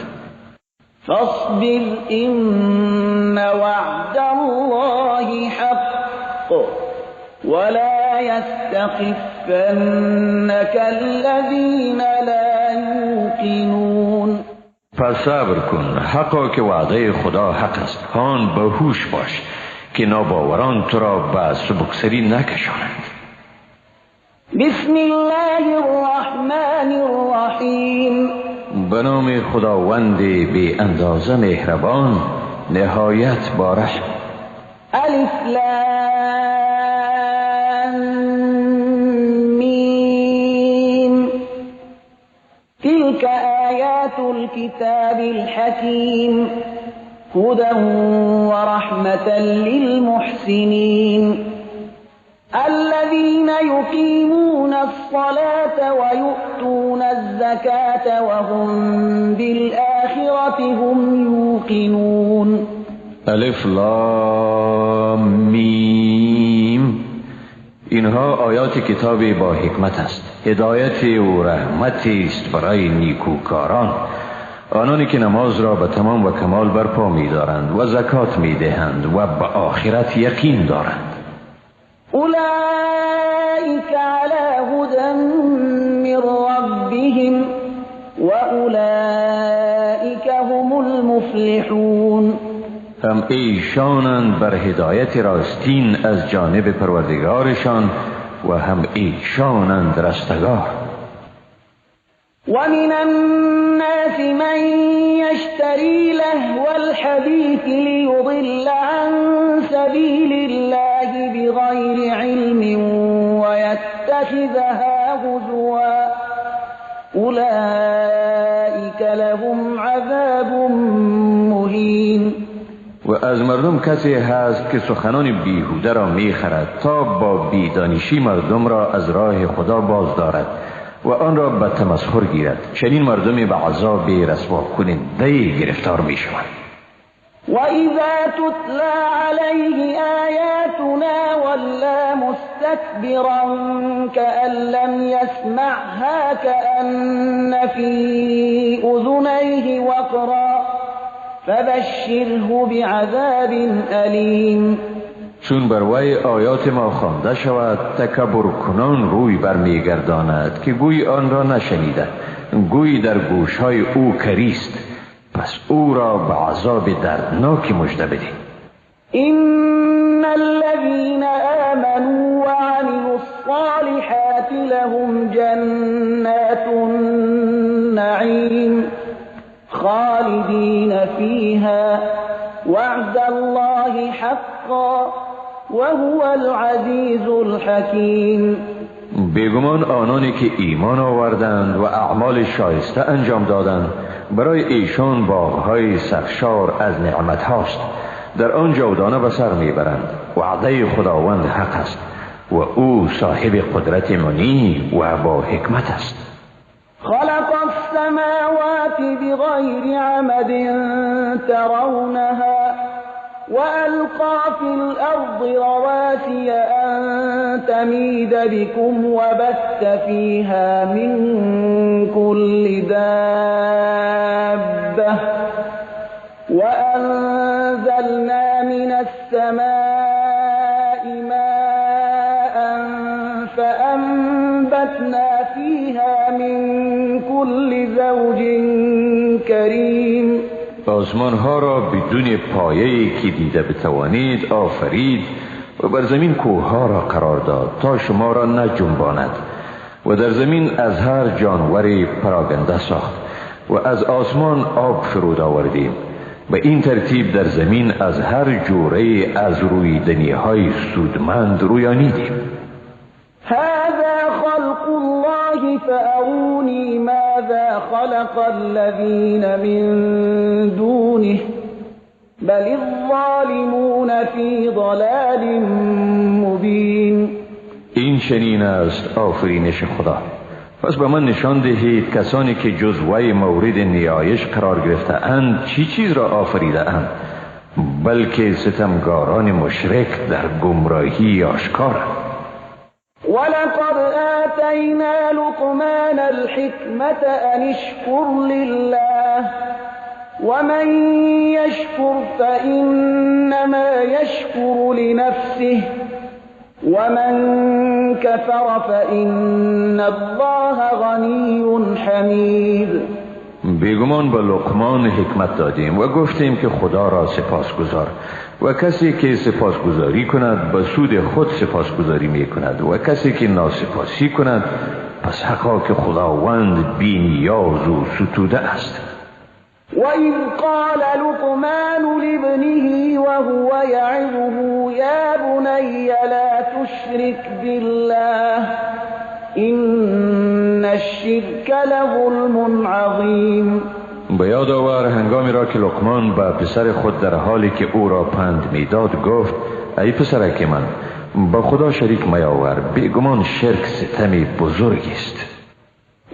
فاصبر إن وعد الله حق ولا يستخفنك الذين لا يوقنون. پس صبر کن، حقا که وعده خدا حق است، هان به هوش باش که ناباوران تو را به سبکسری نکشانند. بسم الله الرحمن الرحیم. به نام خداوند بی اندازه مهربان نهایت با رحم. الف لام میم. تلك آیات الكتاب الحکیم هدى ورحمة للمحسنين الذين يقيمون الصلاة ويؤتون الزكاة وهم بالآخرة هم يوقنون. الف لام میم. اینها آیات کتابی با حکمت است، هدایت و رحمتی است برای نیکوکاران، آنانی که نماز را به تمام و کمال برپا می دارند و زکات می دهند و به آخرت یقین دارند. اولئک علی هدى من ربهم و اولئک هم المفلحون. هم ایشانند بر هدایت راستین از جانب پروردگارشان و هم ایشانند رستگار. ومن الناس من يشتري لهو الحديث ليضل عن سبيل الله بغير علم ويتخذها هزوا أولئك لهم عذاب مهين. و از مردم کسی هست که سخنان بیهوده را میخرد تا با بیدانشی مردم را از راه خدا باز دارد و آن را به تمسخر گیرد. چنین مردمی به عذاب رسوا کننده گرفتار می شوند. و اذا تتلى علیه آیاتنا ولا مستكبرا كأن لم يسمعها كأن في اذنيه وقرا فبشره بعذاب الیم. چون بر وی آیات ما خوانده شود تکبر کنان روی برمیگرداند که گوی آن را نشنیده، گوی در گوشهای او کریست. پس او را به عذاب دردناکی مژده بده. إن الذين آمنوا وعملوا الصالحات لهم جنات النعيم خالدين فيها وعد الله حقا وهو العزيز الحكيم. بیگمان آنانی که ایمان آوردند و اعمال شایسته انجام دادند برای ایشان باغ‌های سرشار از نعمت هاست، در آن جاودانه به سر میبرند. وعده خداوند حق است و او صاحب قدرت منی و با حکمت است. خلق السماوات بغير عمد ترونها وألقى في الأرض رواسي أن تميد بكم وبث فيها من كل دابة وأنزلنا من السماء ماء فأنبتنا فيها من كل زوج كريم. آسمان ها را بدون پایه‌ای که دیده بتوانید آفرید و بر زمین کوه ها را قرار داد تا شما را نجنباند و در زمین از هر جانوری پراگنده ساخت و از آسمان آب فرود آوردیم. به این ترتیب در زمین از هر جوره از رویدنی های سودمند رویانیدیم. هذا خلق الله فأروني ماذا خلق الذين من دونه بل الظالمون في ضلال مبين. این چنین است آفرینش خدا، پس به من نشان دهید کسانی که جزوه مورد نیایش قرار گرفته اند چی چیز را آفریده اند، بلکه ستمگاران مشرک در گمراهی آشکار. ولقد آتينا لقمان الحكمة أن اشكر لله ومن يشكر فإنما يشكر لنفسه ومن كفر فإن الله غني حميد. بیگمان به لقمان حکمت دادیم و گفتیم که خدا را سپاسگزار و کسی که سپاسگزاری کند به سود خود سپاسگزاری می کند و کسی که ناسپاسی کند پس حقا که خداوند بی نیاز و ستوده است. وَإِذْ قَالَ لُقْمَانُ لِابْنِهِ وَهُوَ يَعِظُهُ يَا بُنَيَّ لَا تُشْرِكْ بِاللَّهِ إِنَّ الشِّرْكَ لَظُلْمٌ عَظِيمٌ. به یاد آور هنگامی را که لقمان به پسر خود در حالی که او را پند میداد گفت ای پسرک من با خدا شریک میاور، بیگمان شرک ستمی بزرگی است.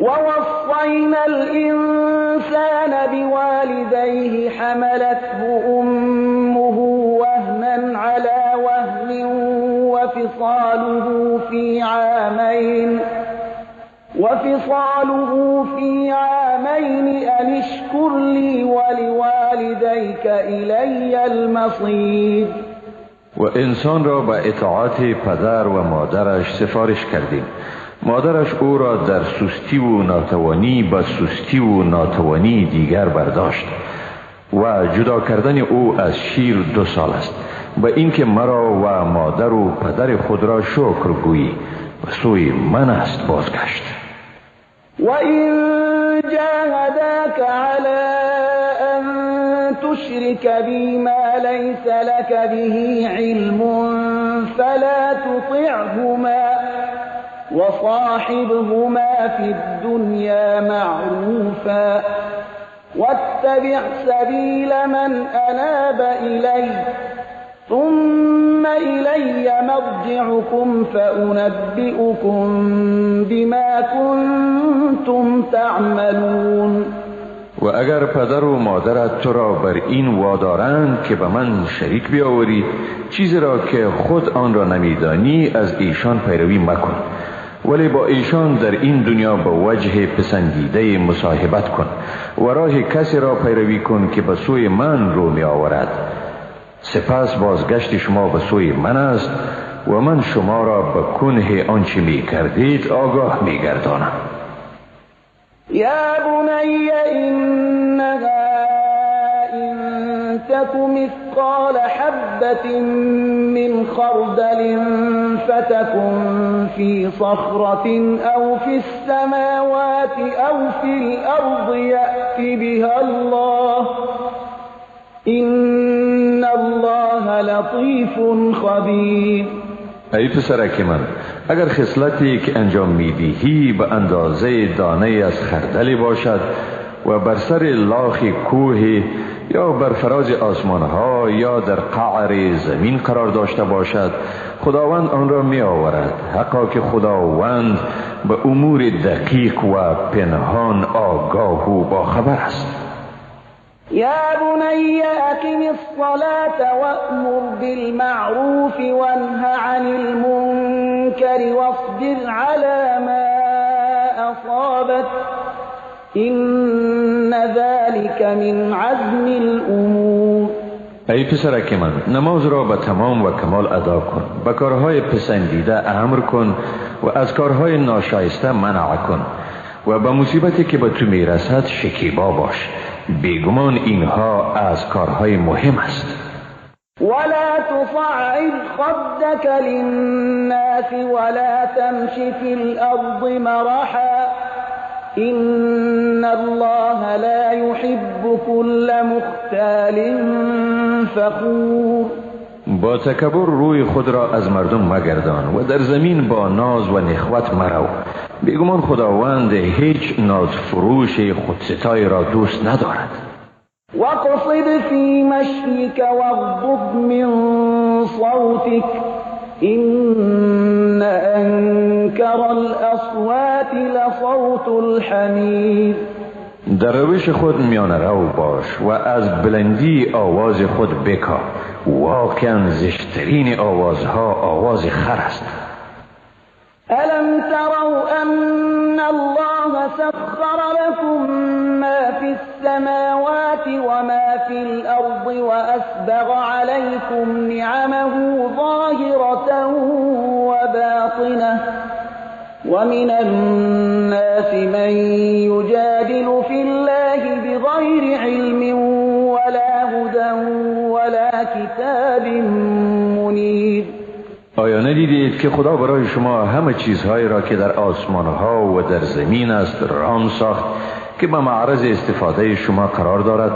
وَوَصَّيْنَا الْإِنسَانَ بِوَالِدَيْهِ حَمَلَتْهُ أُمُّهُ وَهْنًا عَلَى وَهْنٍ وفصاله في عامين أن اشكر لي ولوالديك إلي المصير. و انسان را به اطاعت پدر و مادرش سفارش کردیم. مادرش او را در سستی و ناتوانی به سستی و ناتوانی دیگر برداشت و جدا کردن او از شیر 2 سال است، به اینکه مرا و مادر و پدر خود را شکر گویی و سوی من است بازگشت. وَإِن جَاهَدَاكَ عَلَىٰ أَن تُشْرِكَ بِي مَا لَيْسَ لَكَ بِهِ عِلْمٌ فَلَا تُطِعْهُمَا وَصَاحِبْهُمَا فِي الدُّنْيَا مَعْرُوفًا وَاتَّبِعْ سَبِيلَ مَنْ أَنَابَ إِلَيَّ ثُمَّ إِلَيَّ مَرْجِعُكُمْ فَأُنَبِّئُكُم بِمَا كُنتُمْ تَعْمَلُونَ. و اگر پدر و مادرت تو را بر این وادارند که به من شریک بیاوری، چیزی را که خود آن را نمیدانی از ایشان پیروی مکن، ولی با ایشان در این دنیا به وجه پسندیده مصاحبت کن و راه کسی را پیروی کن که به سوی من رو می آورد. سپس بازگشت شما به سوی من است و من شما را به کنه آنچه می کردید آگاه می گردانم. یا بنی انها تك مثقال حبة من خردل فتكن في صخرة أو في السماوات أو في الأرض يأت بها الله إن الله لطیف خبیر. ای پسرک من، اگر خصلتی که انجام میدهی به اندازه دانه از خردلی باشد و بر سر لاخ کوه یا بر فراز آسمانها یا در قعر زمین قرار داشته باشد، خداوند آن را می آورد، حقا که خداوند به امور دقیق و پنهان آگاه و باخبر است. یا بنی اقم الصلاة وأمر بالمعروف وانه عن المنکر واصبر على ما أصابك إن ذلك من عزم الأمور. ای پسرک من، نماز را به تمام و کمال ادا کن، به کارهای پسندیده امر کن و از کارهای ناشایسته منع کن و به مصیبتی که به تو میرسد شکیبا باش، بیگمان اینها از کارهای مهم است. ولا تصعد خدك للناس ولا تمش في الأرض مرحا إن الله لا يحب كل مختال فخور. با تکبر روی خود را از مردم مگردان و در زمین با ناز و نخوت مرو، بیگمان خداوند هیچ ناز فروش خودستای را دوست ندارد. واقصد في مشيك واغضض من صوتك إن أنكر الأصوات لصوت الحمير. در روش خود میانه رو باش و از بلندی آواز خود بکا، واقعا زشترین آوازها آواز خر است. ألم تروا أن الله سخر لكم ما في السماوات وما في الأرض وأسبغ عليكم نعمه ظاهرة وباطنة ومن الناس من يجادل في الله بغير علم ولا هدى ولا كتاب منير. آیا ندیدید که خدا برای شما همه چیزهایی را که در آسمانها و در زمین است رام ساخت که به معرض استفاده شما قرار دارد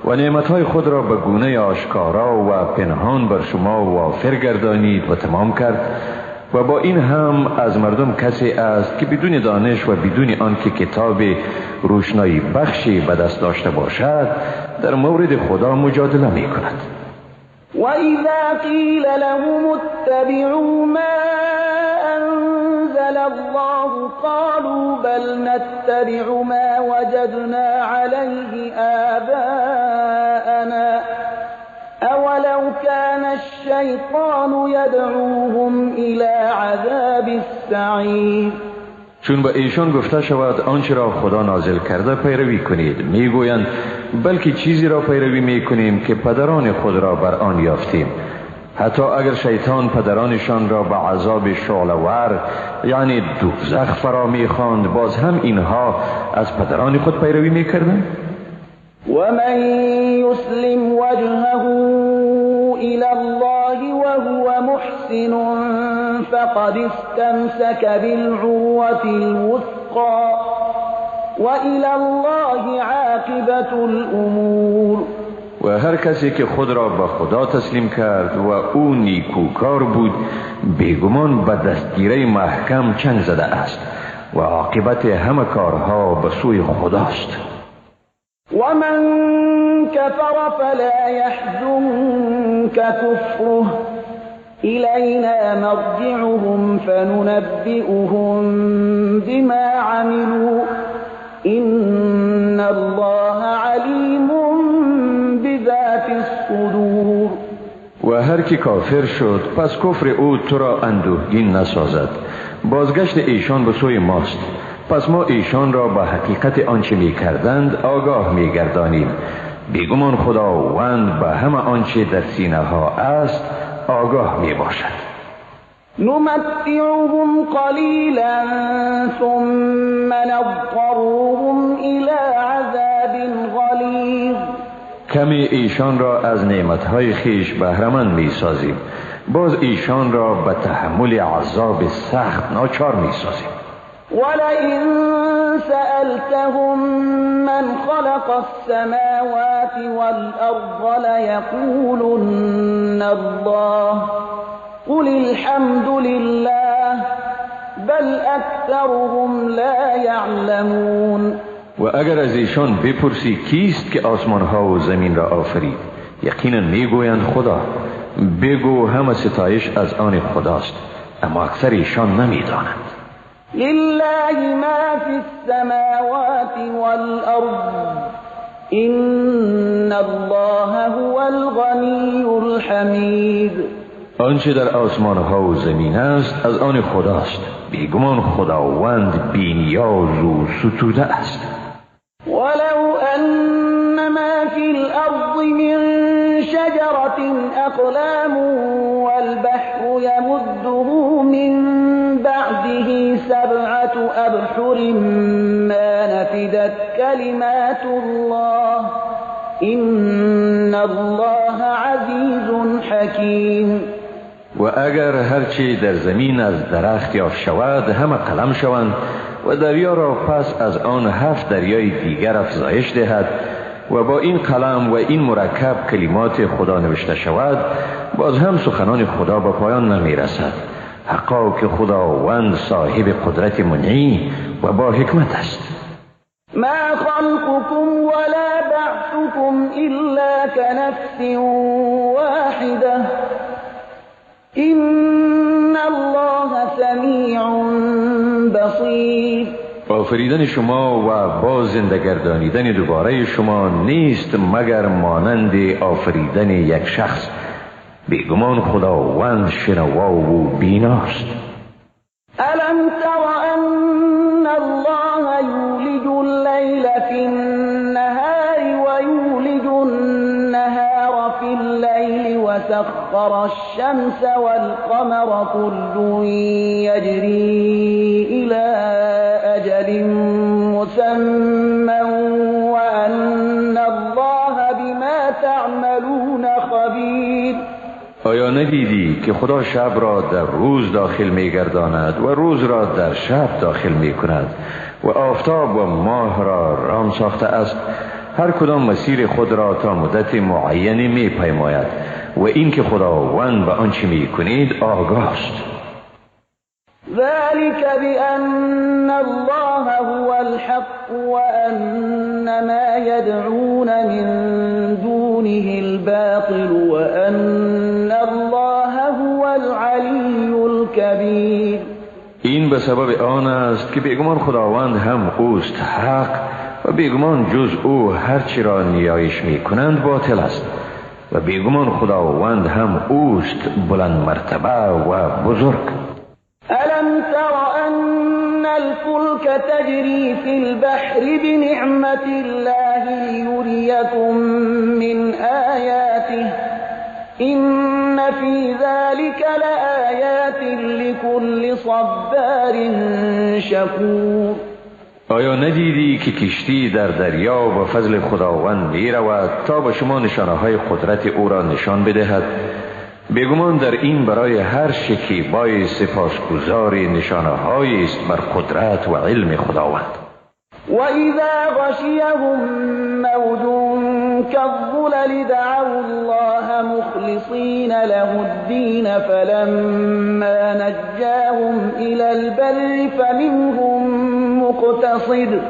و نعمتهای خود را به گونه آشکارا و پنهان بر شما وافر گردانید و تمام کرد و با این هم از مردم کسی است که بدون دانش و بدون آنکه کتاب روشنایی بخشی به دست داشته باشد در مورد خدا مجادله می کند. وَإِذَا قِيلَ لَهُمُ اتَّبِعُوا مَا أَنزَلَ اللَّهُ قَالُوا بَلْ نَتَّبِعُ مَا وَجَدْنَا عَلَيْهِ آبَاءَنَا أَوَلَوْ كَانَ الشَّيْطَانُ يَدْعُوهُمْ إِلَى عَذَابِ السَّعِيرِ. چون به ایشان گفته شود آنچه را خدا نازل کرده پیروی کنید، میگویند بلکه چیزی را پیروی میکنیم که پدران خود را بر آن یافتیم. حتی اگر شیطان پدرانشان را به عذاب شعله‌ور یعنی دوزخ فرا میخواند، باز هم اینها از پدران خود پیروی میکردند. ومن يسلم وجهه إلى الله وهو محسن فقد استمسك بالعروة الوثقى وإلى الله عاقبة الأمور. و هر کسی که خود را به خدا تسلیم کرد و او نیکوکار بود، بیگمان به دستگیره محکم چنگ زده است و عاقبت همه کارها به سوی خداست. ومن كفر فلا يحزنك كفره إلينا مرجعهم فننبئهم بما عملوا إن الله عليم بذات الصدور. و هر کی کافر شد پس کفر او تو را اندوهگین نسازد، بازگشت ایشان به سوی ماست، پس ما ایشان را به حقیقت آنچه می کردند آگاه می گردانیم. بیگمان خداوند به همه آنچه در سینه ها است آگاه می باشد. نمتعهم قلیلا ثم نضطرهم الى عذاب غلیظ. کمی ایشان را از نعمتهای خیش بهره‌مند می سازیم، باز ایشان را به تحمل عذاب سخت ناچار می سازیم. ولئن سألتهم من خلق السماوات والأرض ليقولن الله قل الحمد لله بل أكثرهم لا يعلمون. و اگر از ایشان بپرسی کیست که آسمانها و زمین را آفرید، یقینا میگویند خدا. بگو همه ستایش از آن خداست، اما اکثر ایشان نمیدانند. لله ما في السماوات والأرض إن الله هو الغني الحمید. آنچه در آسمانها و زمین است از آن خداست، بیگمان خداوند بی‌نیاز و ستوده است. ولو أن ما في الأرض من شجرة أقلام والبحر يمده من بعده 7 أبحر ما نفدت كلمات الله إن الله عزيز حكيم. و اگر هرچی در زمین از درخت یافت شود همه قلم شوند و دریا را پس از آن 7 دریای دیگر افزایش دهد و با این قلم و این مرکب کلمات خدا نوشته شود، باز هم سخنان خدا به پایان نمی رسد. حقا که خداوند صاحب قدرت منعی و با حکمت است. ما خلقكم ولا بعثكم إلا كنفس واحدة إن الله سمیع بصیر. آفریدن شما و باز زنده گردانیدن دوباره شما نیست مگر مانند آفریدن یک شخص، بیگمان خداوند شنوا و بیناست. ألم تر أن الله يولج الليل في النهار ويولج النهار في الليل وسخر الشمس والقمر كل يجري إلى أجل مسمى وأن الله بما تعملون خبير. آیا ندیدی که خدا شب را در روز داخل می گرداند و روز را در شب داخل می کند و آفتاب و ماه را رام ساخته است، هر کدام مسیر خود را تا مدت معینی می پیماید و این که خداوند به آنچه می کنید آگاه است. ذلك بأن الله هو الحق وأن ما يدعون من دونه الباطل وأن الله هو العلي الكبير. این به سبب آن است که بیگمان خداوند هم اوست حق و بیگمان جز او هرچی را نیایش می کنند باطل است و بیگمان خداوند هم اوست بلند مرتبه و بزرگ. ألم تر أن الفلك تجري في البحر بنعمة الله ليريكم من آياته إن في ذلك لآيات لكل صبار شكور. آیا ندیدی که کشتی در دریا و فضل خداوند می رود تا به شما نشانه های قدرت او را نشان بدهد؟ بیگمان در این برای هر شکیبای سپاسگزار نشانه هایی است بر قدرت و علم خداوند. و اذا غشیهم موج كالظلل دعوا الله مخلصین له الدین فلما نجاهم الى البر فمنهم مقتصد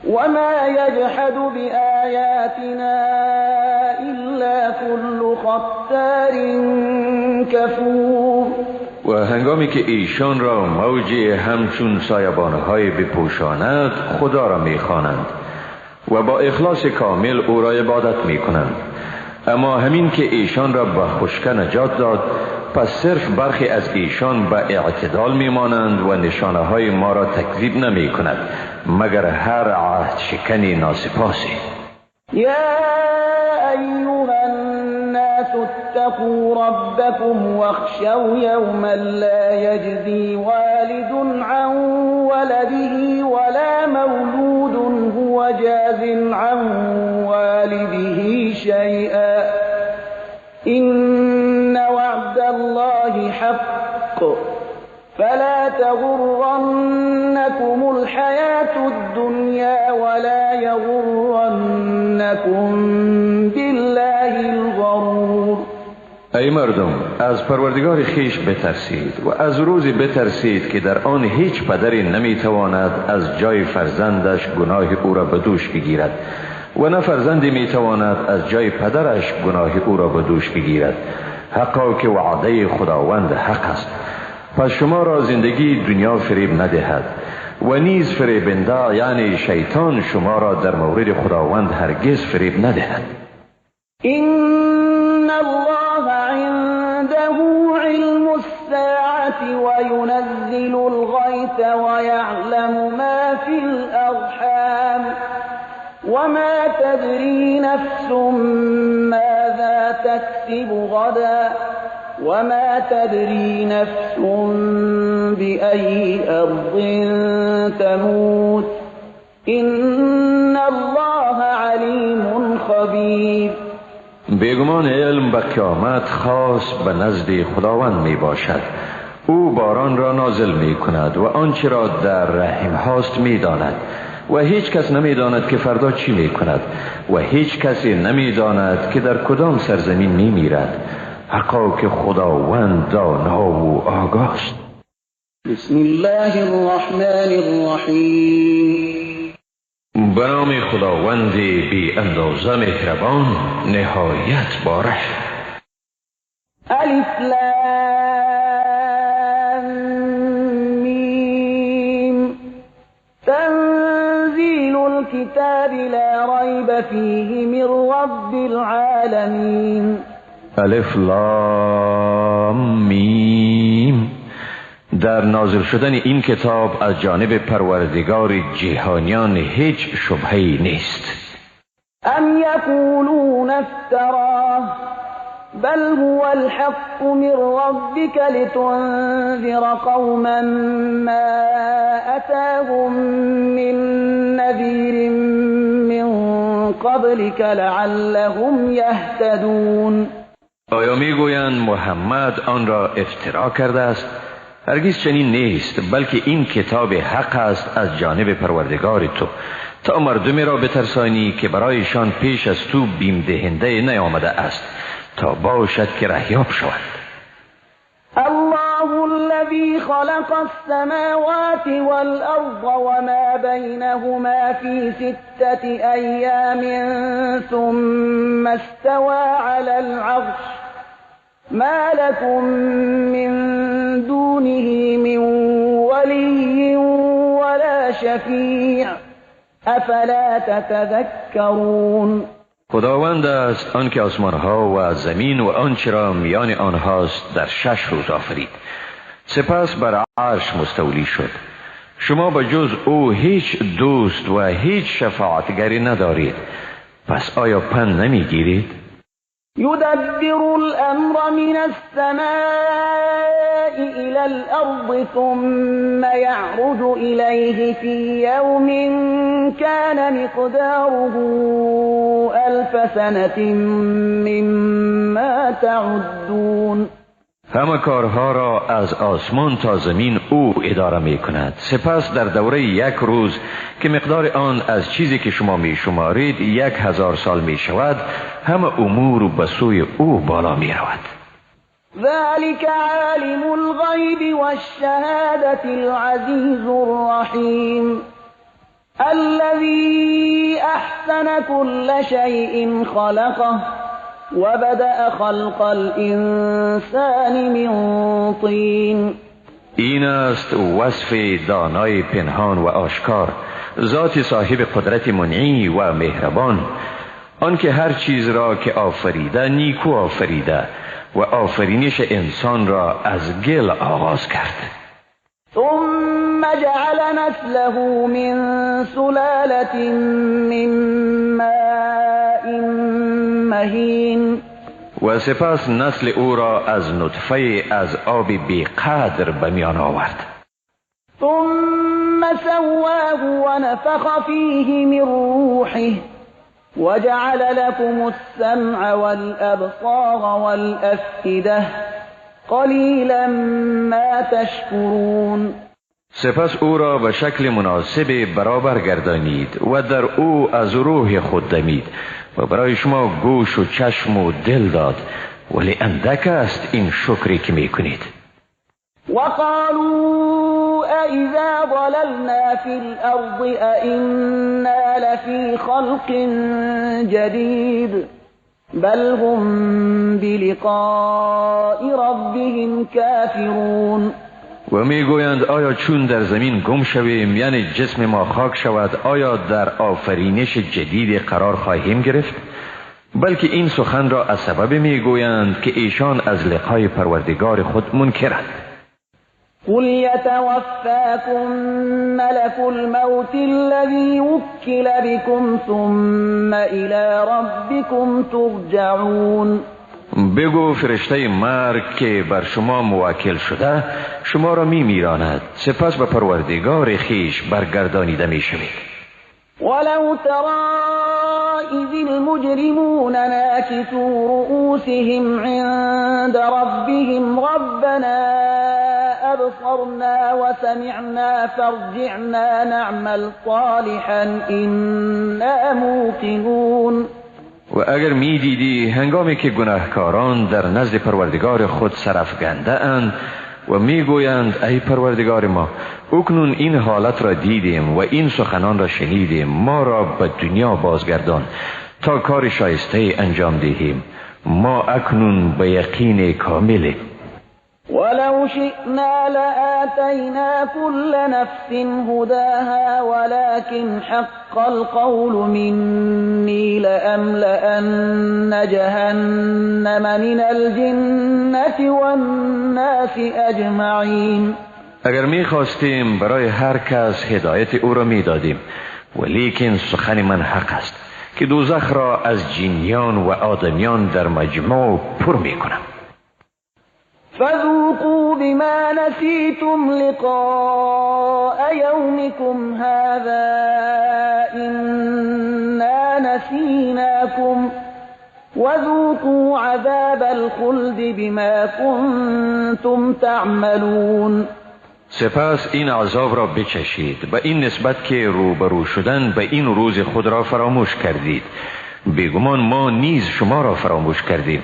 وما يجحد بآياتنا إلا كل ختار كفور. و هنگامی که ایشان را موجی همچون سایبانهای بپوشاند خدا را میخوانند و با اخلاص کامل او را عبادت میکنند، اما همین که ایشان را به خشکی نجات داد پس صرف برخی از ایشان به اعتدال میمانند و نشانه های ما را تکذیب نمی کند مگر هر عهد شکنی ناسپاسی. یا ایها الناس اتقوا ربكم واخشوا یوما لا یجزی والد عن ولده ولا مولود هو جاز عن والده فلا تغرنكم الحياة الدنيا ولا يغرنكم بالله الغرور. ای مردم، از پروردگار خیش بترسید و از روزی بترسید که در آن هیچ پدری نمیتواند از جای فرزندش گناه او را به دوش بگیرد و نه فرزندی میتواند از جای پدرش گناه او را به دوش بگیرد. حقا که وعده خداوند حق است. پس شما را زندگی دنیا فریب ندهد و نیز فریبنده یعنی شیطان شما را در مورد خداوند هرگز فریب ندهد. إن الله عنده علم الساعة وينزل الغيث ويعلم ما في الأرحام وما تدري نفس ماذا تكسب غدا وما تدري نفس بأي أرض تموت إن الله عليم خبير. بیگمان علم به قیامت خاص به نزد خداوند می باشد. او باران را نازل می کند و آنچه را در رحم هاست می داند و هیچ کس نمی داند که فردا چی می کند و هیچ کسی نمی داند که در کدام سرزمین می میرد. حقا که خداوند دانا و آگاه است. بسم الله الرحمن الرحیم. به نام خداوند بی اندازه مهربان نهایت باره. الف لام میم. تنزیل الكتاب لا ریب فیه من رب العالمین. الف لام میم. در نازل شدن این کتاب از جانب پروردگار جهانیان هیچ شبهه‌ای نیست. ام یقولون افتراه بل هو الحق من ربك لتنذر قوما ما أتاهم من نذير من قبلك لعلهم يهتدون. آیا میگویند محمد آن را افترا کرده است؟ هرگز چنین نیست، بلکه این کتاب حق است از جانب پروردگار تو تا مردمی را بترسانی که برایشان پیش از تو بیم دهنده نیامده است تا باشد که رهیاب شوند. الله الذي خلق السماوات والأرض وما بينهما في 6 أيام ثم استوى على العرش ما لكم من دونه من ولي ولا شفيع افلا تتذكرون. خداوند است آنکه آسمانها و زمین و آنچه را میان آنهاست در 6 روز آفرید، سپس بر عرش مستولی شد. شما به جز او هیچ دوست و هیچ شفاعتگری ندارید، پس آیا پند نمیگیرید؟ يدبر الأمر من السماء إلى الأرض ثم يعرج إليه في يوم كان مقداره 1000 سنة مما تعدون. همه کارها را از آسمان تا زمین او اداره می کند. سپس در دوره 1 روز که مقدار آن از چیزی که شما می شمارید 1000 سال می شود، همه امور به سوی او بالا می رود. ذلك عالم الغیب والشهادة العزیز الرحیم الذي احسن كل شيء خلقه وبدأ خلق الانسان من طین. این است وصف دانای پنهان و آشکار، ذات صاحب قدرت منعی و مهربان، آنکه هر چیز را که آفریده نیکو آفریده و آفرینش انسان را از گل آغاز کرد. ثم جعل نسله من سلالة من ماء مهین. و سپس نسل او را از نطفه از آب بیقدر به میان آورد. ثم سواه ونفخ فيه من روحه وجعل لكم السمع والأبصار والأفئدة قلیلا ما تشکرون. سپس او را به شکل مناسب برابر گردانید و در او از روح خود دمید و برای شما گوش و چشم و دل داد، ولی اندک است این شکری که می کنید. وقالوا أإذا ضللنا في الأرض أإنا لفي خلق جديد بل هم بلقاء ربهم كافرون. و میگویند آیا چون در زمین گم شویم، یعنی جسم ما خاک شود، آیا در آفرینش جدید قرار خواهیم گرفت؟ بلکه این سخن را از سبب میگویند که ایشان از لقای پروردگار خود منکرند. قل يتوفاكم ملك الموت الذي وكل بكم ثم إلى ربكم ترجعون. بگو فرشته مرگ که بر شما موکل شده شما را میراند، سپس به پروردگار خیش برگردانیده میشوید. ولو ترى إذ المجرمون ناكسوا رؤوسهم عند ربهم ربنا أبصرنا وسمعنا فارجعنا نعمل صالحا إنا موقنون. و اگر می دیدی هنگامی که گناهکاران در نزد پروردگار خود سرافکنده اند و می گویند ای پروردگار ما، اکنون این حالت را دیدیم و این سخنان را شنیدیم، ما را به دنیا بازگردان تا کار شایسته انجام دهیم، ما اکنون به یقین کامل. ولو شئنا لآتينا كل نفس هداها ولكن حق القول مني لأملأن جهنم من الجنة والناس أجمعين. اگر می خواستیم برای هر کس هدایت او را می دادیم، ولیکن سخن من حق است که دوزخ را از جنیان و آدمیان در مجموع پر می کنم. فذوقوا بما نسيتم لقاء يومكم هذا إنا نسيناكم وذوقوا عذاب الخلد بما كنتم تعملون. سپس این عذاب را بچشید به این نسبت که روبرو شدن به این روز خود را فراموش کردید. بیگمان ما نیز شما را فراموش کردیم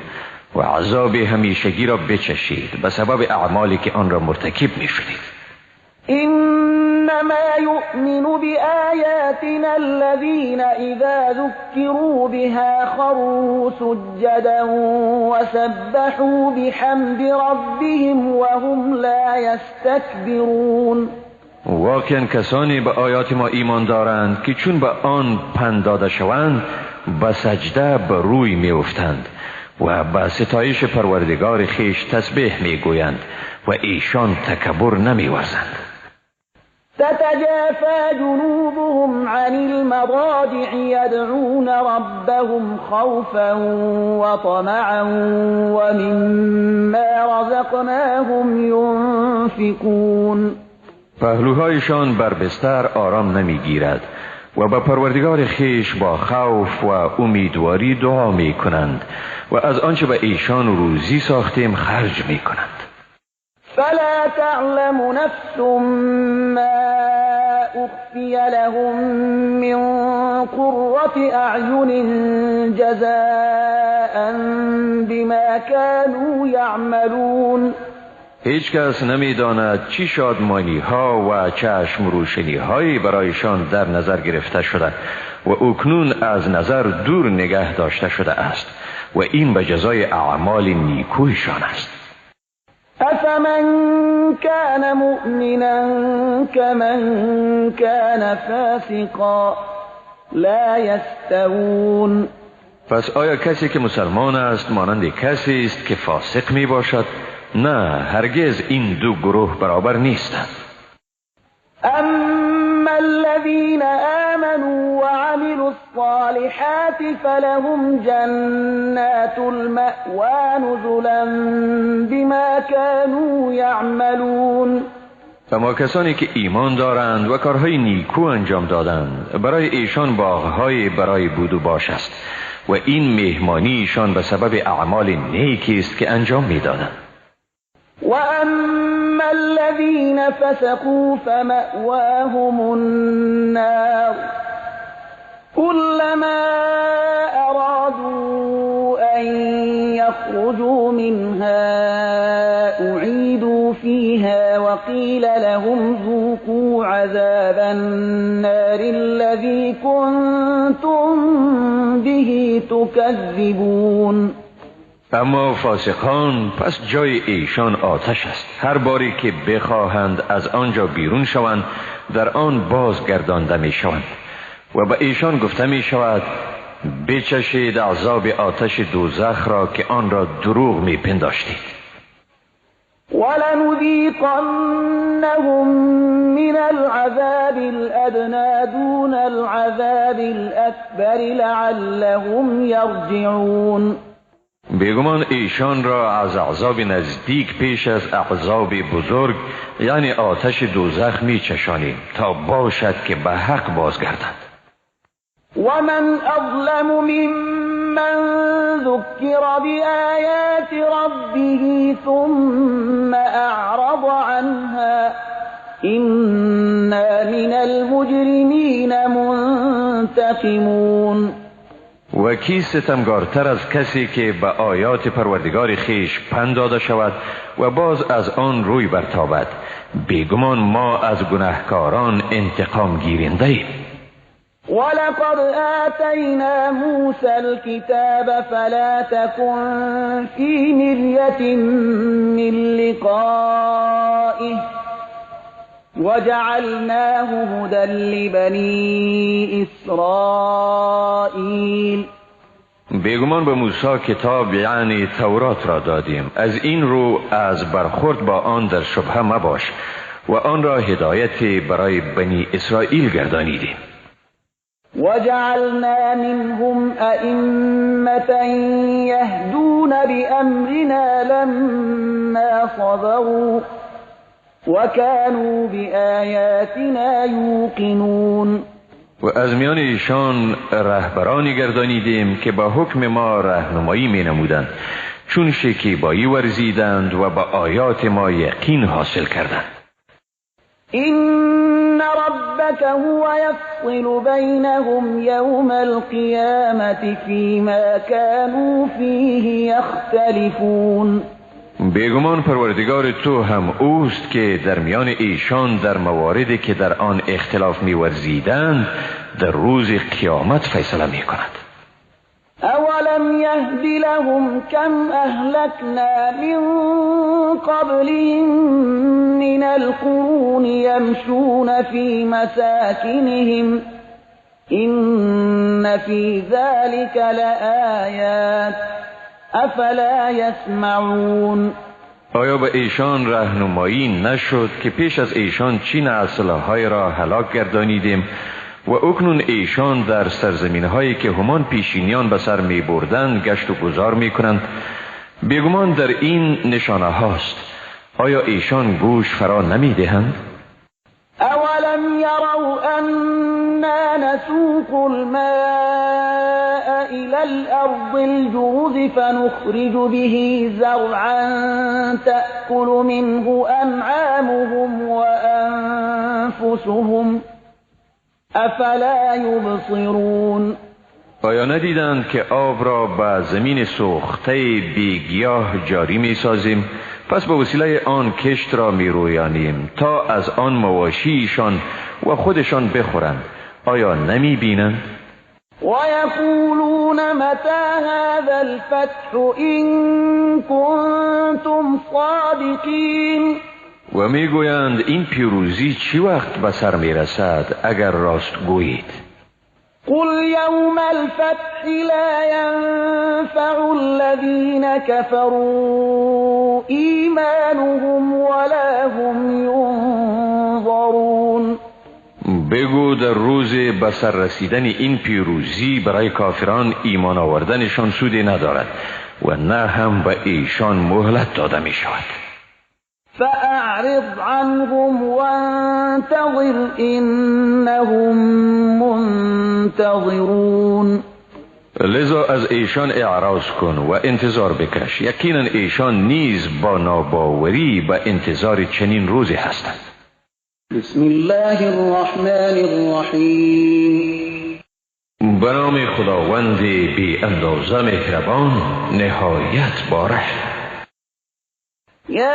و عذاب همیشگی را بچشید به سبب اعمالی که آن را مرتکب می شدید. انما يؤمن بآياتنا الذين اذا ذكروا بها خروا سجدا وسبحوا بحمد ربهم وهم لا يستكبرون. واقعا کسانی به آیات ما ایمان دارند که چون به آن پند داده شوند به سجده به روی می افتند و به ستایش پروردگار خیش تسبیح می گویند و ایشان تکبر نمی ورزند. تتجافى جنوبهم عن المضاجع يدعون ربهم خوفا وطمعا ومما رزقناهم ينفقون. پهلوهایشان بر بستر آرام نمی گیرد و به پروردگار خیش با خوف و امیدواری دعا می کنند و از آنچه به ایشان روزی ساختیم خرج می کنند. فلا تعلم نفس ما أخفي لهم من قرة أعين جزاء بما كانوا يعملون. هیچ کس نمی داند چی شادمانی ها و چشم روشنی هایی برایشان در نظر گرفته شده و اکنون از نظر دور نگه داشته شده است و این به جزای اعمال نیکویشان است. أفمن كان مؤمنا كمن كان فاسقا لا يستوون. پس آیا کسی که مسلمان است مانند کسی است که فاسق می باشد؟ نه، هرگز این دو گروه برابر نیستند. اما الذين آمنوا وعملوا الصالحات فلهم جنات المأوى نزلا بما كانوا يعملون. اما کسانی که ایمان دارند و کارهای نیکو انجام دادند برای ایشان باغهای برای بود و باش است و این مهمانی ایشان به سبب اعمال نیکی است که انجام می‌دادند. وأما الذين فسقوا فمأواهم النار كلما أرادوا أن يخرجوا منها أعيدوا فيها وقيل لهم ذوقوا عذاب النار الذي كنتم به تكذبون. اما فاسقان پس جای ایشان آتش است. هر باری که بخواهند از آنجا بیرون شوند در آن بازگردانده می شوند و به ایشان گفته می شود بچشید عذاب آتش دوزخ را که آن را دروغ می پنداشتید. ولنذيقنهم من العذاب الأدنى دون العذاب الأكبر لعلهم يرجعون. بیگمان ایشان را از عذاب نزدیک پیش از عذاب بزرگ یعنی آتش دوزخ می چشانیم تا باشد که به حق بازگردند. ومن أظلم ممن ذكر بآيات ربه ثم أعرض عنها إنا من المجرمين منتقمون. و کی ستمگارتر از کسی که به آیات پروردگار خیش پند داده شود و باز از آن روی برتابد. بیگمان ما از گناهکاران انتقام گیرنده ایم. ولقد آتينا موسى الكتاب فلا تكن في مرية من لقائه وجعلناه هدى لبني إسرائيل. بیگمان به موسی کتاب یعنی تورات را دادیم، از این رو از برخورد با آن در شبهه مباش و آن را هدایت برای بنی اسرائیل گردانیدیم. وجعلنا منهم أئمة يهدون بأمرنا لما صبروا وكانوا بآياتنا يوقنون. و از میان ایشان رهبرانی گردانیدیم که با حکم ما راهنمایی می نمودند چون شکیبایی ورزیدند و با آیات ما یقین حاصل کردند. إن ربك هو يفصل بينهم يوم القيامة فيما كانوا فيه يختلفون. بیگمان پروردگار تو هم اوست که در میان ایشان در مواردی که در آن اختلاف می‌ورزیدند در روز قیامت فیصله می‌کند. أولم يهد لهم كم أهلكنا من قبلهم من القرون يمشون في مساكنهم إن في ذلك لآيات أفلا يسمعون. آیا به ایشان راهنمایی نشد که پیش از ایشان چه نسل‌های را هلاک گردانیدیم و اکنون ایشان در سرزمین‌هایی که همان پیشینیان به سر می‌بردند گشت و گذار می‌کنند؟ بیگمان در این نشانه هاست. آیا ایشان گوش فرا نمی‌دهند؟ أولم يروا أنا نسوق الماء إلى الأرض الجرز فنخرج به زرعا تأكل منه أنعامهم وأنفسهم أفلا يبصرون. آیا ندیدند که آب را به زمین سوخته بیگیاه جاری می سازیم پس به وسیله آن کشت را می رویانیم تا از آن مواشیشان و خودشان بخورند؟ آیا نمی بینند؟ ويقولون متى هذا الفتح إن كنتم صادقين. و می گویند این پیروزی چی وقت به سر می رسد اگر راست گویید؟ قل يوم الفتح لا ينفع الذين كفروا إيمانهم ولا هم ينظرون. بگو در روز به سر رسیدن این پیروزی برای کافران ایمان آوردنشان سودی ندارد و نه هم به ایشان مهلت داده می شود. فأعرض عنهم وانتظر إنهم منتظرون. لذا از ایشان اعراض کن و انتظار بکش. یقینا ایشان نیز با ناباوری و انتظار چنین روزی هستند. بسم الله الرحمن الرحیم. به نام خداوند بی اندازه مهربان نهایت باره. یا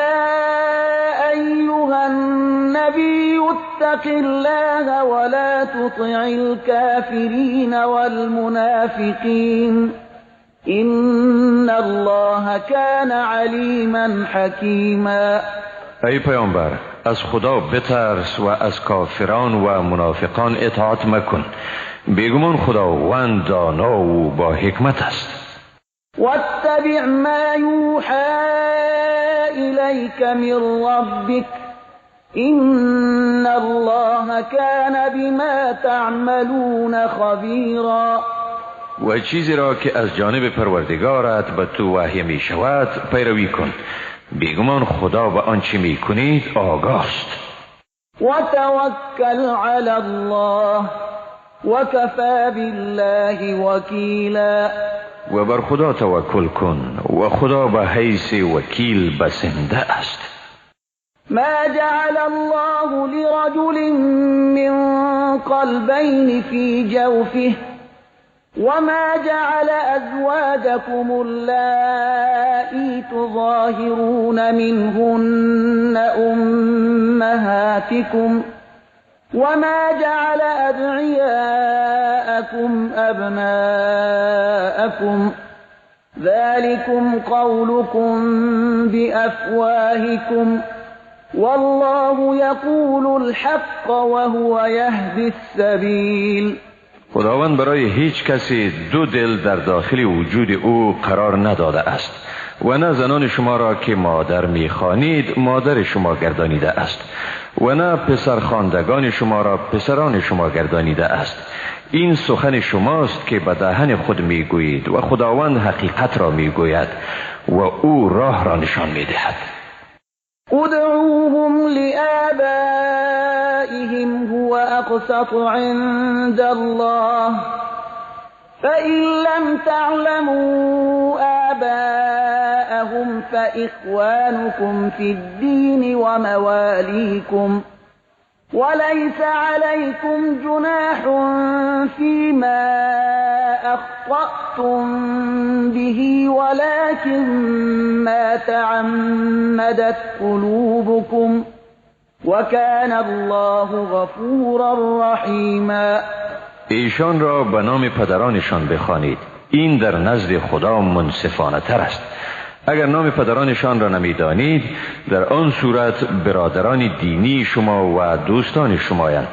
ایها النبی اتق الله ولا تطع الكافرین والمنافقین ان الله كان علیما حکیما. ای پیامبر، از خدا بترس و از کافران و منافقان اطاعت مکن. بیگمان خداوند دانا و با حکمت است. واتبع ما یوحى الیک من ربک ان الله كان بما تعملون خبیرا. و چیزی را که از جانب پروردگارت به تو وحی می شود پیروی کن. بیگمان خدا به آنچه می کنید آگاه است. و توکل علی الله و کفی بالله وکیلا. و بر خدا توکل کن و خدا به حیث وکیل بسنده است. ما جعل الله لرجل من قلبين في جوفه وما جعل أزواجكم اللائي تظاهرون منهن أمهاتكم وما جعل أدعياءكم أبناءكم ذلكم قولكم بأفواهكم والله يقول الحق وهو يهدي السبيل. خداوند برای هیچ کسی دو دل در داخل وجود او قرار نداده است و نه زنان شما را که مادر می‌خوانید مادر شما گردانیده است و نه پسرخواندگان شما را پسران شما گردانیده است. این سخن شماست که به دهن خود میگویید و خداوند حقیقت را میگوید و او راه را نشان میدهد. ادعوهم لآبائهم هو أقسط عند الله فإن لم تعلموا آباءهم فإخوانكم في الدين ومواليكم وليس عليكم جناح فيما أخطأتم به ولكن ما تعمدت قلوبكم وكان الله غفورا رحيما. ایشان را به نام پدرانشان بخوانید. این در نزد خدا منصفانه تر است. اگر نام پدرانشان را نمیدانید در آن صورت برادران دینی شما و دوستان شمایند.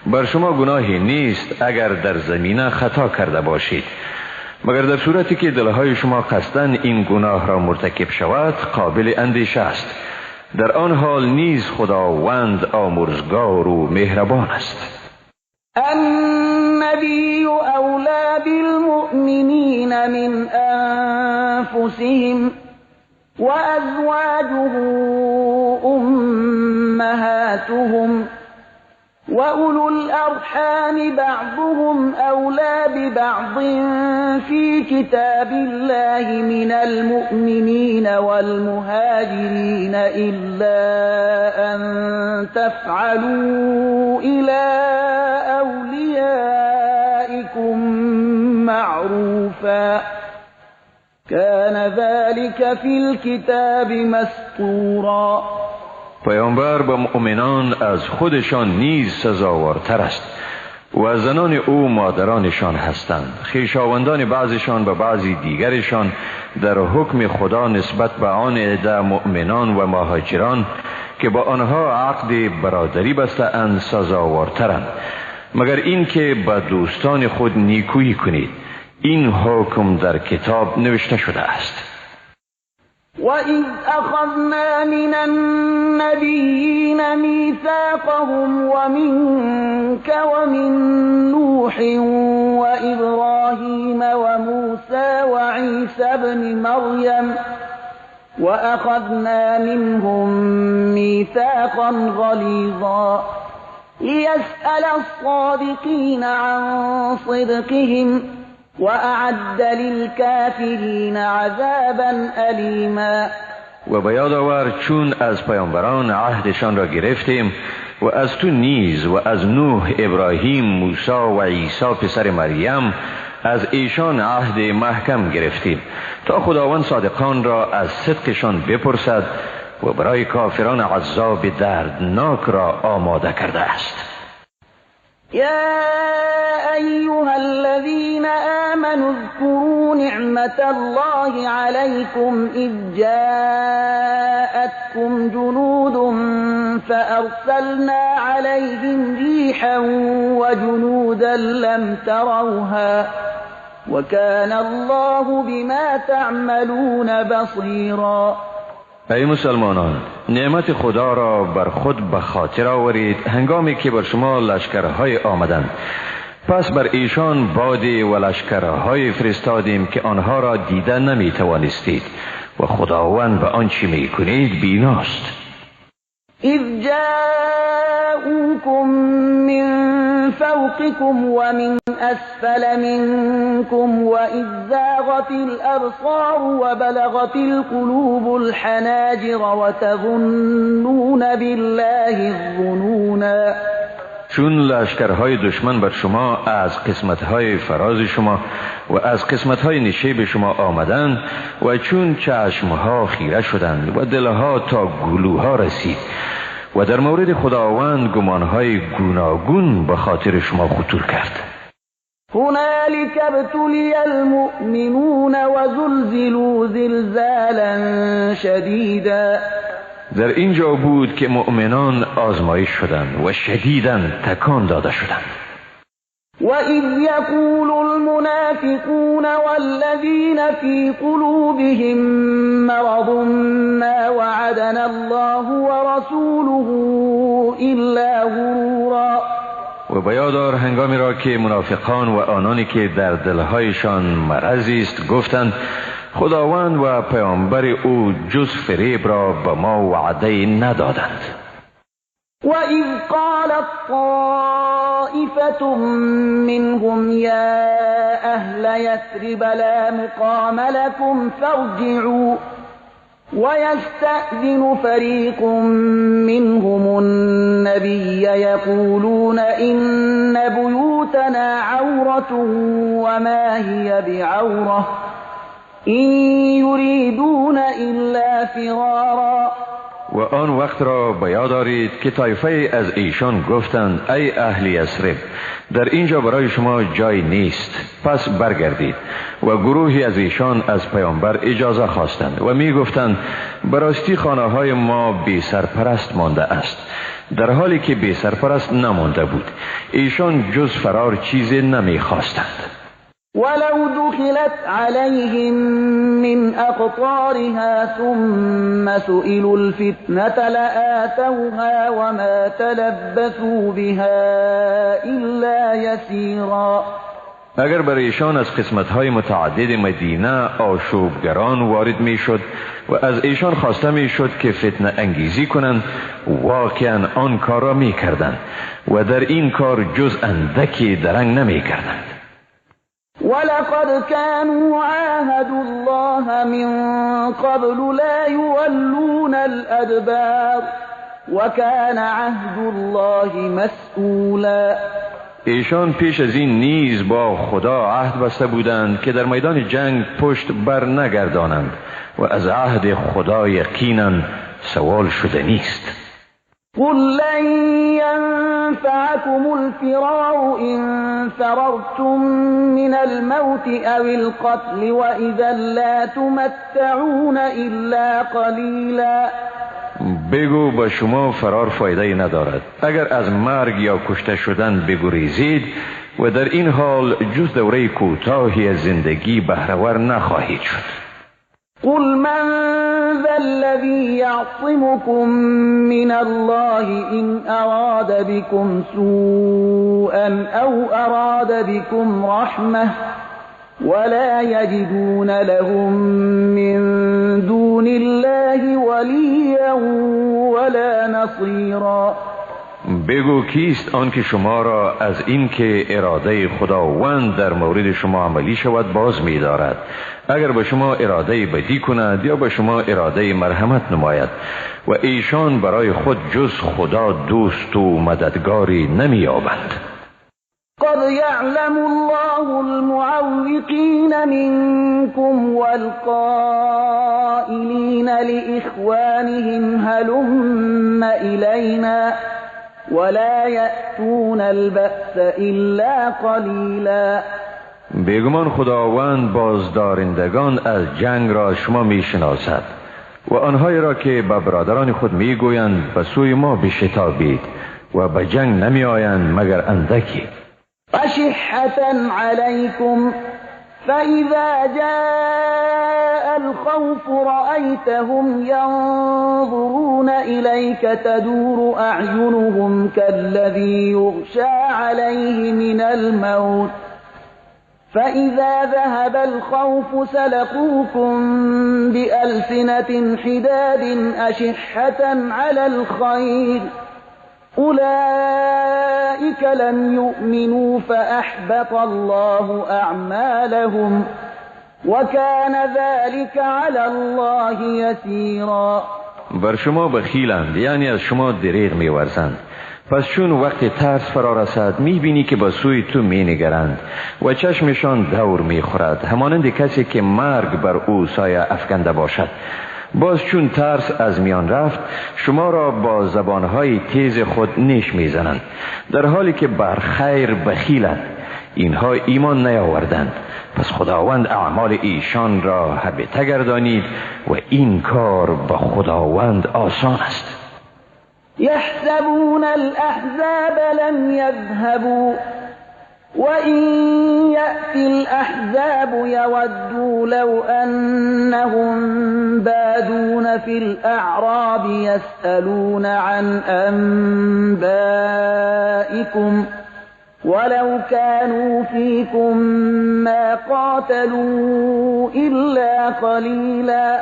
بر شما گناهی نیست اگر در زمینه خطا کرده باشید، مگر در صورتی که دلهای شما قصداً این گناه را مرتکب شود قابل اندیشه است. در آن حال نیز خداوند آمرزگار و مهربان است. النبی اولی بالمؤمنین من انفسهم وأزواجه أمهاتهم وأولو الأرحام بعضهم أولى ببعض في كتاب الله من المؤمنين والمهاجرين إلا أن تفعلوا إلى أوليائكم معروفا كان ذلك في الكتاب مسطورا. پیامبر به مؤمنان از خودشان نیز سزاوارتر است و زنان او مادرانشان هستند. خویشاوندان بعضشان به بعضی دیگرشان در حکم خدا نسبت به آن عده مؤمنان و مهاجران که با آنها عقد برادری بسته‌اند سزاوارترند، مگر این که به دوستان خود نیکویی کنید. این حکم در کتاب نوشته شده است. وَإِذْ أَخَذْنَا مِنَ النَّبِيِّينَ مِيثَاقَهُمْ وَمِنكَ وَمِن نُّوحٍ وَإِبْرَاهِيمَ وَمُوسَى وَعِيسَى ابْنِ مَرْيَمَ وَأَخَذْنَا مِنْهُم مِّيثَاقًا غَلِيظًا لِيَسْأَلَ الصَّادِقِينَ عَن صِدْقِهِمْ وأعد للكافرين عذابا أليما. و به یاد آور چون از پیامبران عهدشان را گرفتیم و از تو نیز و از نوح، ابراهیم، موسی و عیسی پسر مریم از ایشان عهد محکم گرفتیم تا خداوند صادقان را از صدقشان بپرسد و برای کافران عذاب دردناک را آماده کرده است. يا أيها الذين آمنوا اذكروا نعمة الله عليكم إذ جاءتكم جنود فأرسلنا عليهم ريحا وجنودا لم تروها وكان الله بما تعملون بصيرا. ای مسلمانان، نعمت خدا را بر خود به خاطر آورید هنگامی که بر شما لشکرهای آمدند، پس بر ایشان بادی و لشکرهای فرستادیم که آنها را دیده نمی توانستید و خداوند به آنچه می کنید بیناست. اذ جاءوكم من فوقكم ومن أسفل منكم وإذ زاغت الأبصار وبلغت القلوب الحناجر وتظنون بالله الظنونا. چون لشکرهای دشمن بر شما از قسمتهای فراز شما و از قسمتهای نشیب شما آمدند و چون چشمها خیره شدند و دلها تا گلوها رسید و در مورد خداوند گمانهای گوناگون به خاطر شما خطور کرد. هنالك ابتلي المؤمنون وزلزلوا زلزالا شدیدا. در اینجا بود که مؤمنان آزمایش شدند و شدیداً تکان داده شدند. وَإِذْ يَقُولُ الْمُنَافِقُونَ وَالَّذِينَ فِي قُلُوبِهِم مَّرَضٌ مَّا وَعَدَنَا اللَّهُ وَرَسُولُهُ إِلَّا غُرُورًا. و به یاد آر هنگامی را که منافقان و آنانی که در دلهایشان مرضی است گفتند خداوند و پیامبر او جز فریب را به ما وعده ندادند. وَإِذْ قَالَتْ طَائِفَةٌ مِّنْهُمْ يَا أَهْلَ يَثْرِبَ لَا مُقَامَ لَكُمْ فَارْجِعُوا وَيَسْتَأْذِنُ فَرِيقٌ مِّنْهُمُ النَّبِيَّ يَقُولُونَ إِنَّ بُيُوتَنَا عَوْرَةٌ وَمَا هِيَ بِعَوْرَةٍ إِن يُرِيدُونَ إِلَّا فِرَارًا. و آن وقت را به یاد آرید که طایفه از ایشان گفتند ای اهل یثرب، در اینجا برای شما جای نیست، پس برگردید. و گروهی از ایشان از پیامبر اجازه خواستند و می گفتند براستی خانه های ما بی سرپرست مانده است، در حالی که بی سرپرست نمانده بود. ایشان جز فرار چیزی نمی خواستند. ولو دخلت عليهم من أقطارها ثم سئلوا الفتنة لآتوها وما تلبثوا بها إلا يسيرا. اگر بر ایشان از قسمت‌های متعدد مدینه آشوبگران وارد می‌شد و از ایشان خواسته می‌شد که فتنه انگیزی کنند، واقعاً آن کار را می‌کردند و در این کار جز اندکی درنگ نمی‌کردند. ولقد كانوا عاهدوا الله من قبل لا يولون الأدبار وكان عهد الله مسئولا. ایشان پیش از این نیز با خدا عهد بسته بودند که در میدان جنگ پشت بر نگردانند و از عهد خدا یقیناً سوال شده نیست. قل لن ينفعكم الفرار إن فررتم من الموت أو القتل وإذا لا تمتعون إلا قليلا. بگو با شما فرار فایده ندارد. اگر از مرگ یا کشته شدن بگریزید و در این حال جز دوره کوتاهی از زندگی بهره‌ور نخواهید شد. قل من ذا الذي يعصمكم من الله إن أراد بكم سوءا أو أراد بكم رحمة ولا يجدون لهم من دون الله وليا ولا نصيرا. بگو کیست آن که شما را از این که اراده خداوند در مورد شما عملی شود باز می دارد؟ اگر به شما اراده بدی کند یا به شما اراده مرحمت نماید و ایشان برای خود جز خدا دوست و مددگاری نمی یابند. قد يعلم الله المعوقين منكم والقائلين لإخوانهم هلم إلينا ولا يأتون البأس إلا قليلا. بیگمان خداوند بازدارندگان از جنگ را شما می شناسد و آنهایی را که به برادران خود می گویند به سوی ما بشتابید و به جنگ نمی آیند مگر اندکی. أشحة عليكم فإذا جاء الخوف رأيتهم ينظرون إليك تدور أعينهم كالذي يغشى عليه من الموت فإذا ذهب الخوف سلقوكم بألسنة حداد أشحة على الخير أولئك لم يؤمنوا فأحبط الله أعمالهم وكان ذلك على الله يسيرا. بر شما بخیلند، یعنی از شما دریغ می‌ورزند. پس چون وقت ترس فرا رسد می‌بینی که به سوی تو می‌نگرند و چشمشان دور می‌خورد همانند کسی که مرگ بر او سایه افکنده باشد. باز چون ترس از میان رفت شما را با زبانهای تیز خود نیش میزنند در حالی که بر خیر بخیلند. اینها ایمان نیاوردند، پس خداوند اعمال ایشان را هبط گردانید و این کار به خداوند آسان است. يحسبون الأحزاب لم يذهبوا وإن يأتي الأحزاب يودوا لو أنهم بادون في الأعراب يسألون عن أنبائكم ولو كانوا فيكم ما قاتلوا إلا قليلا.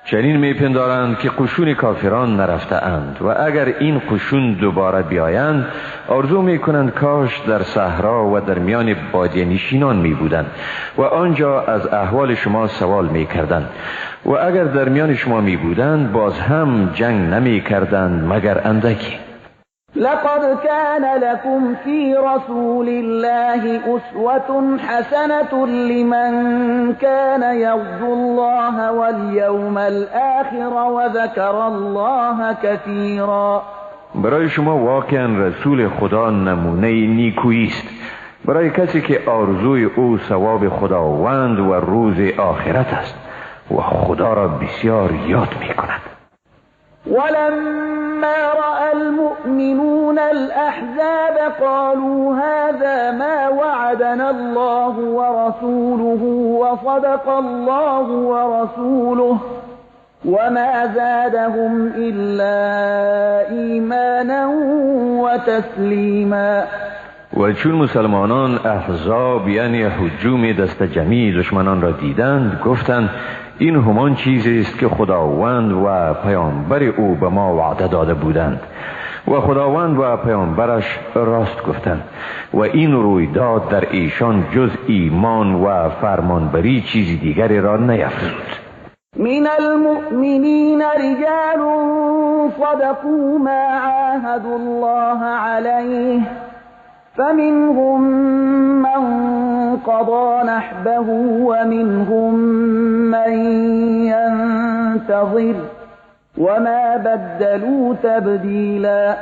چنین میپندارند که قشون کافران نرفته اند و اگر این قشون دوباره بیایند آرزو میکنند کاش در صحرا و در میان بادیه نشینان میبودند و آنجا از احوال شما سوال میکردند و اگر در میان شما میبودند باز هم جنگ نمیکردند مگر اندکی. لقد كان لكم في رسول الله أسوة حسنة لمن كان يرجو الله واليوم الآخر وذكر الله كثيرا. برای شما واقعا رسول خدا نمونه نیکویی است برای کسی که آرزوی او ثواب خداوند و روز آخرت است و خدا را بسیار یاد می‌کند. ولما رأى المؤمنون الأحزاب قالوا هذا ما وعدنا الله ورسوله وصدق الله ورسوله وما زادهم إلا إيمانا وتسليما. و چون مسلمانان احزاب یعنی هجوم دست جمعی دشمنان را دیدند گفتند این همان چیزی است که خداوند و پیامبر او به ما وعده داده بودند و خداوند و پیامبرش راست گفتند و این رویداد در ایشان جز ایمان و فرمانبری چیزی دیگری را نیفزود. من المؤمنین رجال صدقوا ما عاهدوا الله علیه فمنهم من قضى نحبه ومنهم من ينتظر وما بدلوا تبديلا.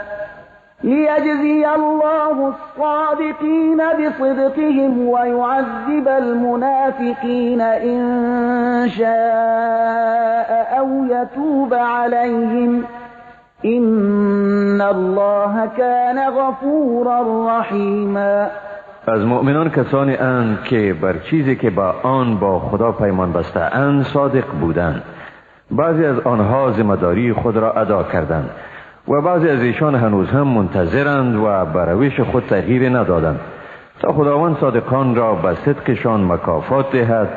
ليجزي الله الصادقين بصدقهم ويعذب المنافقين إن شاء أو يتوب عليهم إن الله كان غفورا رحيما. از مؤمنان کسانی اند که بر چیزی که با آن با خدا پیمان بسته اند صادق بودند. بعضی از آنها ذمه‌داری خود را ادا کردند و بعضی از ایشان هنوز هم منتظرند و بر روش خود تغییر ندادند تا خداوند صادقان را به صدقشان مکافات دهد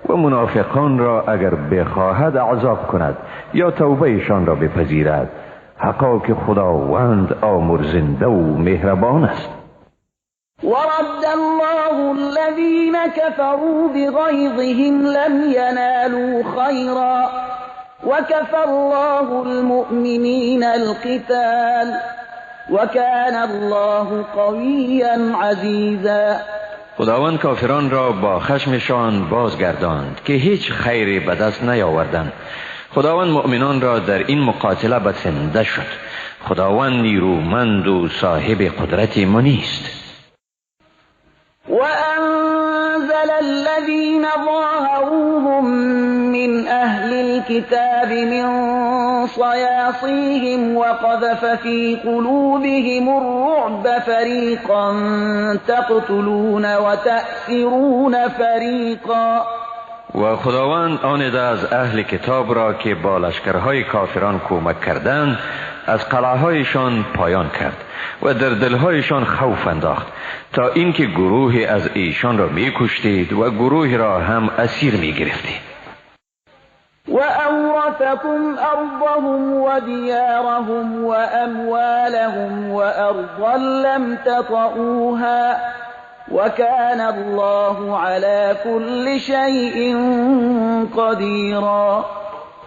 و منافقان را اگر بخواهد عذاب کند یا توبه ایشان را بپذیرد حقا که خداوند آمرزنده و مهربان است. ورد الله الذين كفروا بغيظهم لم ينالوا خيرا وكفى الله المؤمنين القتال وكان الله قويا عزيزا. خداوند کافران را با خشمشان بازگرداند که هیچ خیری به دست نیاوردند. خداوند مؤمنان را در این مقاتله بسنده شد. خداوند نیرومند و صاحب قدرت منی است. وأنزل الذين ظاهروهم من أهل الكتاب من صياصيهم وقذف في قلوبهم الرعب فريقا تقتلون وتأسرون فريقا. و خداوند آنیده از اهل کتاب را که با لشکرهای کافران کمک کردند از قلعهایشان پایان کرد و در دلهایشان خوف انداخت تا اینکه گروهی از ایشان را می کشتید و گروهی را هم اسیر می گرفتید. و اورثکم ارضهم و دیارهم و اموالهم و ارضا لم تطئوها وكان الله على كل شيء قديرا.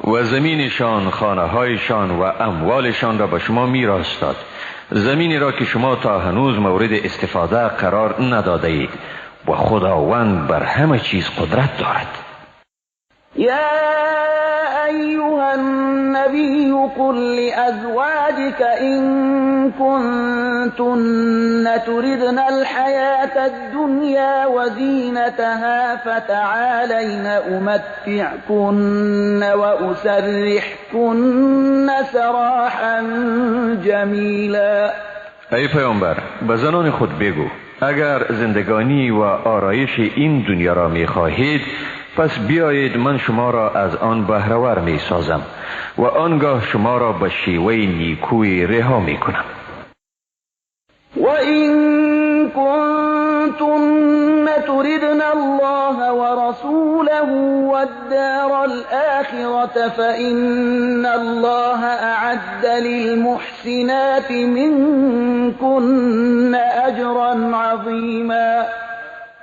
و زمینشان، خانه‌هایشان و اموالشان را به شما میراث داد، زمینی را که شما تا هنوز مورد استفاده قرار نداده اید و خداوند بر همه چیز قدرت دارد. یا ایها النبی قل لأزواجك إن كنتن تردن الحياة الدنيا وزينتها فتعالين أمتعكن وأسرحكن سراحا جميلا. ای پیامبر، به زنان خود بگو اگر زندگانی و آرایش این دنیا را می خواهید پس بیایید من شما را از آن بهره‌ور می سازم و آنگاه شما را به شیوه نیکویی رها می کنم. و این کنتن تردن الله و رسوله و الدار الآخرة فإن الله اعد للمحسنات منكن اجرا عظیما.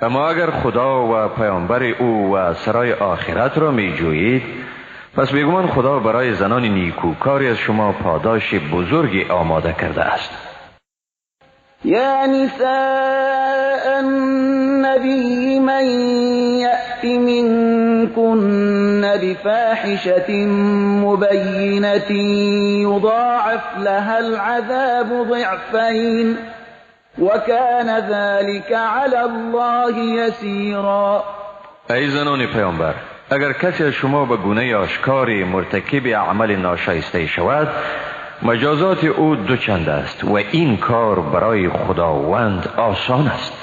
اما اگر خدا و پیامبر او و سرای آخرت را می جویید پس بیگمان خدا برای زنان نیکوکاری از شما پاداش بزرگی آماده کرده است. یا نساء النبی من یأت منکن بفاحشة مبینة یضاعف لها العذاب ضعفین وكان ذلك على الله يسيرا. ای زنان پیامبر، اگر کسی از شما به گونه آشکاری مرتکب عمل ناشایسته شود مجازات او 2 چند است و این کار برای خداوند آسان است.